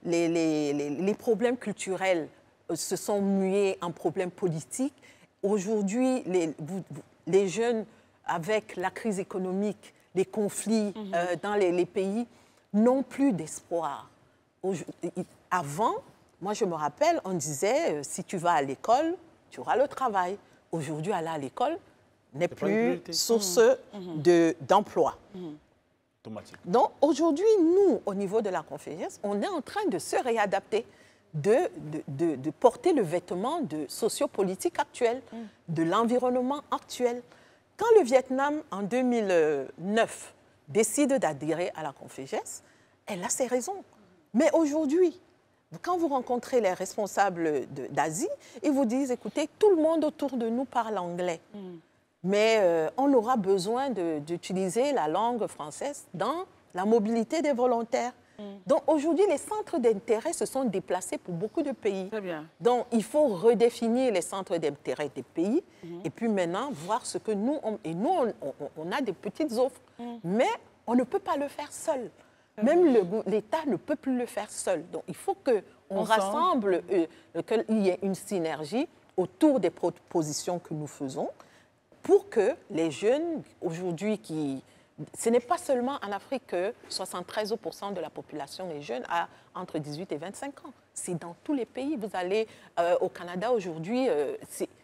Les problèmes culturels se sont mués en problèmes politiques. Aujourd'hui, les jeunes, avec la crise économique, les conflits dans les pays, n'ont plus d'espoir. Avant, moi je me rappelle, on disait, si tu vas à l'école, tu auras le travail. Aujourd'hui, aller à l'école n'est plus source d'emploi. Donc aujourd'hui, nous, au niveau de la Confégesse, on est en train de se réadapter, de porter le vêtement de sociopolitique actuel, de l'environnement actuel. Quand le Vietnam, en 2009, décide d'adhérer à la Confégesse, elle a ses raisons. Mais aujourd'hui, quand vous rencontrez les responsables d'Asie, ils vous disent, écoutez, tout le monde autour de nous parle anglais. Mais on aura besoin d'utiliser la langue française dans la mobilité des volontaires. Donc aujourd'hui, les centres d'intérêt se sont déplacés pour beaucoup de pays. Très bien. Donc il faut redéfinir les centres d'intérêt des pays et puis maintenant voir ce que nous, on a des petites offres, mais on ne peut pas le faire seul. Même l'État ne peut plus le faire seul. Donc il faut qu'on rassemble, qu'il y ait une synergie autour des propositions que nous faisons pour que les jeunes, aujourd'hui, ce n'est pas seulement en Afrique que 73% de la population est jeune, a entre 18 et 25 ans. C'est dans tous les pays. Vous allez au Canada aujourd'hui,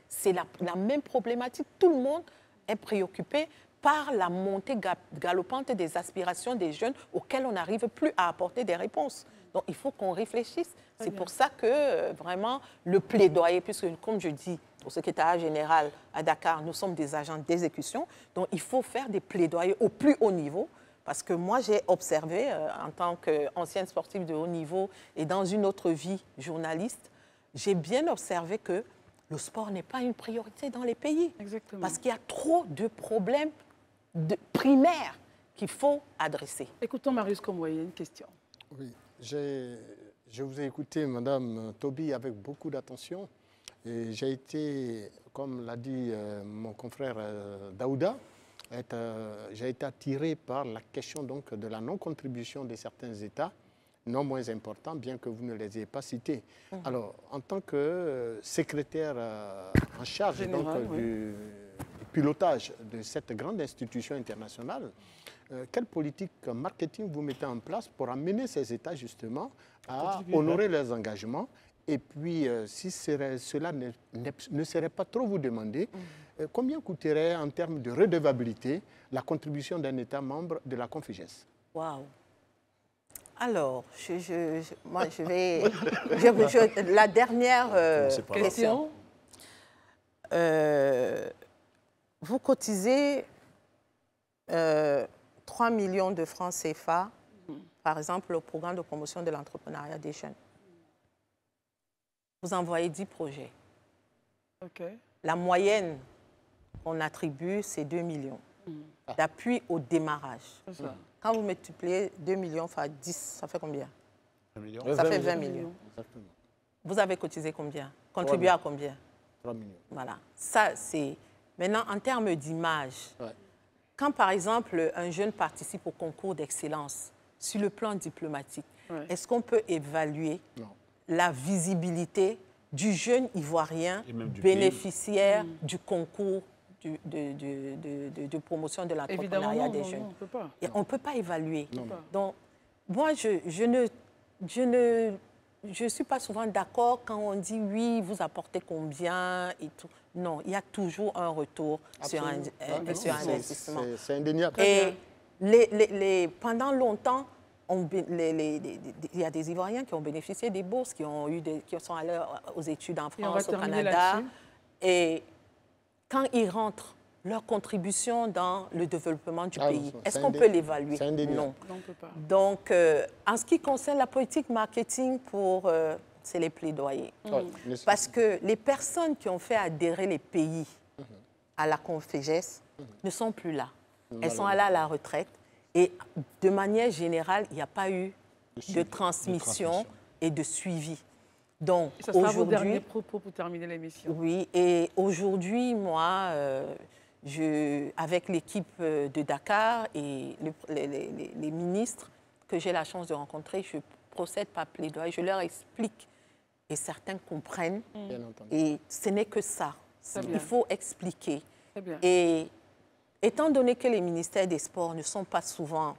c'est la même problématique. Tout le monde est préoccupé par la montée galopante des aspirations des jeunes auxquelles on n'arrive plus à apporter des réponses. Donc il faut qu'on réfléchisse. C'est pour ça que vraiment le plaidoyer, puisque comme je dis, au secrétariat général à Dakar, nous sommes des agents d'exécution, donc il faut faire des plaidoyers au plus haut niveau, parce que moi j'ai observé en tant qu'ancienne sportive de haut niveau et dans une autre vie journaliste, j'ai bien observé que le sport n'est pas une priorité dans les pays. Exactement. Parce qu'il y a trop de problèmes primaires qu'il faut adresser. Écoutons Marius Komoué, une question. Oui, je vous ai écouté, Madame Toby, avec beaucoup d'attention. Et j'ai été, comme l'a dit mon confrère Daouda, j'ai été attiré par la question donc, de la non-contribution de certains États, non moins importants, bien que vous ne les ayez pas cités. Alors, en tant que secrétaire en charge du pilotage de cette grande institution internationale, quelle politique marketing vous mettez en place pour amener ces États justement à honorer leurs engagements? Et puis, si cela ne serait pas trop vous demander, combien coûterait en termes de redevabilité la contribution d'un État membre de la Confégesse? Waouh! Alors, moi, je vais... la dernière question. Vous cotisez 3 millions de francs CFA, par exemple, au programme de promotion de l'entrepreneuriat des jeunes. Vous envoyez 10 projets. Okay. La moyenne qu'on attribue, c'est 2 millions d'appui au démarrage. Quand vous multipliez 2 millions par 10, ça fait combien? 1 million. Ça fait 20 millions. Exactement. Vous avez cotisé combien? Contribué à combien? 3 millions. Voilà. Ça, c'est... Maintenant, en termes d'image, quand, par exemple, un jeune participe au concours d'excellence sur le plan diplomatique, est-ce qu'on peut évaluer la visibilité du jeune Ivoirien bénéficiaire du concours de promotion de l'entrepreneuriat des jeunes? Non, on ne peut pas. Et on ne peut pas évaluer. Donc, moi, je ne suis pas souvent d'accord quand on dit oui, vous apportez combien et tout. Non, il y a toujours un retour sur un investissement. C'est indéniable. Et pendant longtemps, il y a des Ivoiriens qui ont bénéficié des bourses, qui sont allés aux études en France, au Canada. Et quand ils rentrent, leur contribution dans le développement du pays. Est-ce qu'on peut l'évaluer? Non. On peut pas. Donc, en ce qui concerne la politique marketing, c'est les plaidoyers. Parce que les personnes qui ont fait adhérer les pays à la Confégesse ne sont plus là. Elles sont allées à la retraite. Et de manière générale, il n'y a pas eu de transmission et de suivi. Donc, ça sera vos derniers propos pour terminer l'émission. Oui, et aujourd'hui, moi, avec l'équipe de Dakar et les ministres que j'ai la chance de rencontrer, je procède par plaidoyer, je leur explique et certains comprennent. Et ce n'est que ça. Il faut expliquer. Et étant donné que les ministères des Sports ne sont pas souvent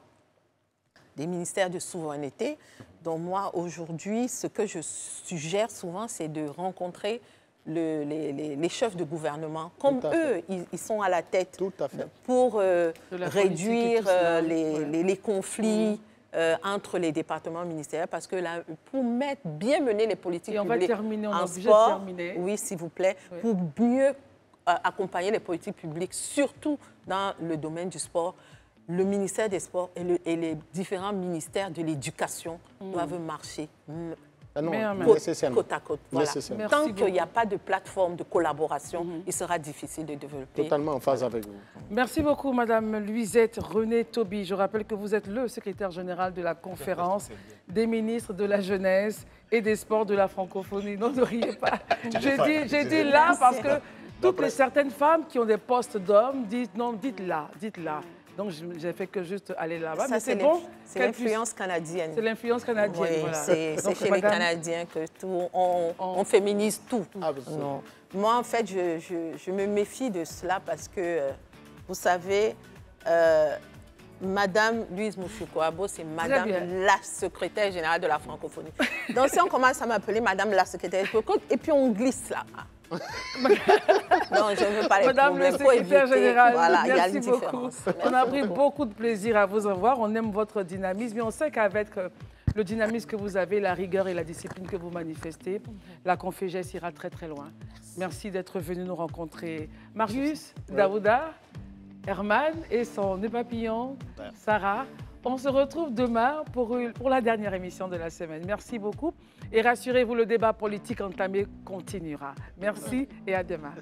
des ministères de souveraineté, donc moi, aujourd'hui, ce que je suggère souvent, c'est de rencontrer les chefs de gouvernement. Comme eux, ils sont à la tête pour réduire les conflits entre les départements ministériels, parce que là, pour bien mener les politiques publiques on va terminer, on en est obligé sport, de terminer. Oui, s'il vous plaît, pour mieux accompagner les politiques publiques, surtout dans le domaine du sport, le ministère des Sports et les différents ministères de l'Éducation doivent marcher côte à côte. Voilà. Tant qu'il n'y a pas de plateforme de collaboration, il sera difficile de développer. Totalement en phase avec vous. Merci beaucoup, Madame Louisette René-Toby. Je rappelle que vous êtes le secrétaire général de la conférence des ministres de la jeunesse et des sports de la francophonie. Non, ne riez pas. J'ai dit là parce que toutes certaines femmes qui ont des postes d'hommes disent non, dites-la, dites-la. Donc, j'ai fait que juste aller là-bas. Mais c'est bon. C'est l'influence canadienne. C'est l'influence canadienne, oui, voilà. C'est chez les Canadiens que tout, on féminise tout. Non. Moi, en fait, je me méfie de cela parce que, vous savez, Madame Louise Mouchouko-Abo, c'est Madame la secrétaire générale de la francophonie. Donc, si on commence à m'appeler Madame la secrétaire, et puis on glisse là. Non, je ne veux pas les Madame le secrétaire général, voilà, merci beaucoup. On a pris beaucoup de plaisir à vous avoir. On aime votre dynamisme, mais on sait qu'avec le dynamisme que vous avez, la rigueur et la discipline que vous manifestez, la Confégesse ira très très loin. Merci d'être venu nous rencontrer. Marius, Daouda, Herman et son nœud papillon, Sarah. On se retrouve demain pour la dernière émission de la semaine. Merci beaucoup. Et rassurez-vous, le débat politique entamé continuera. Merci et à demain.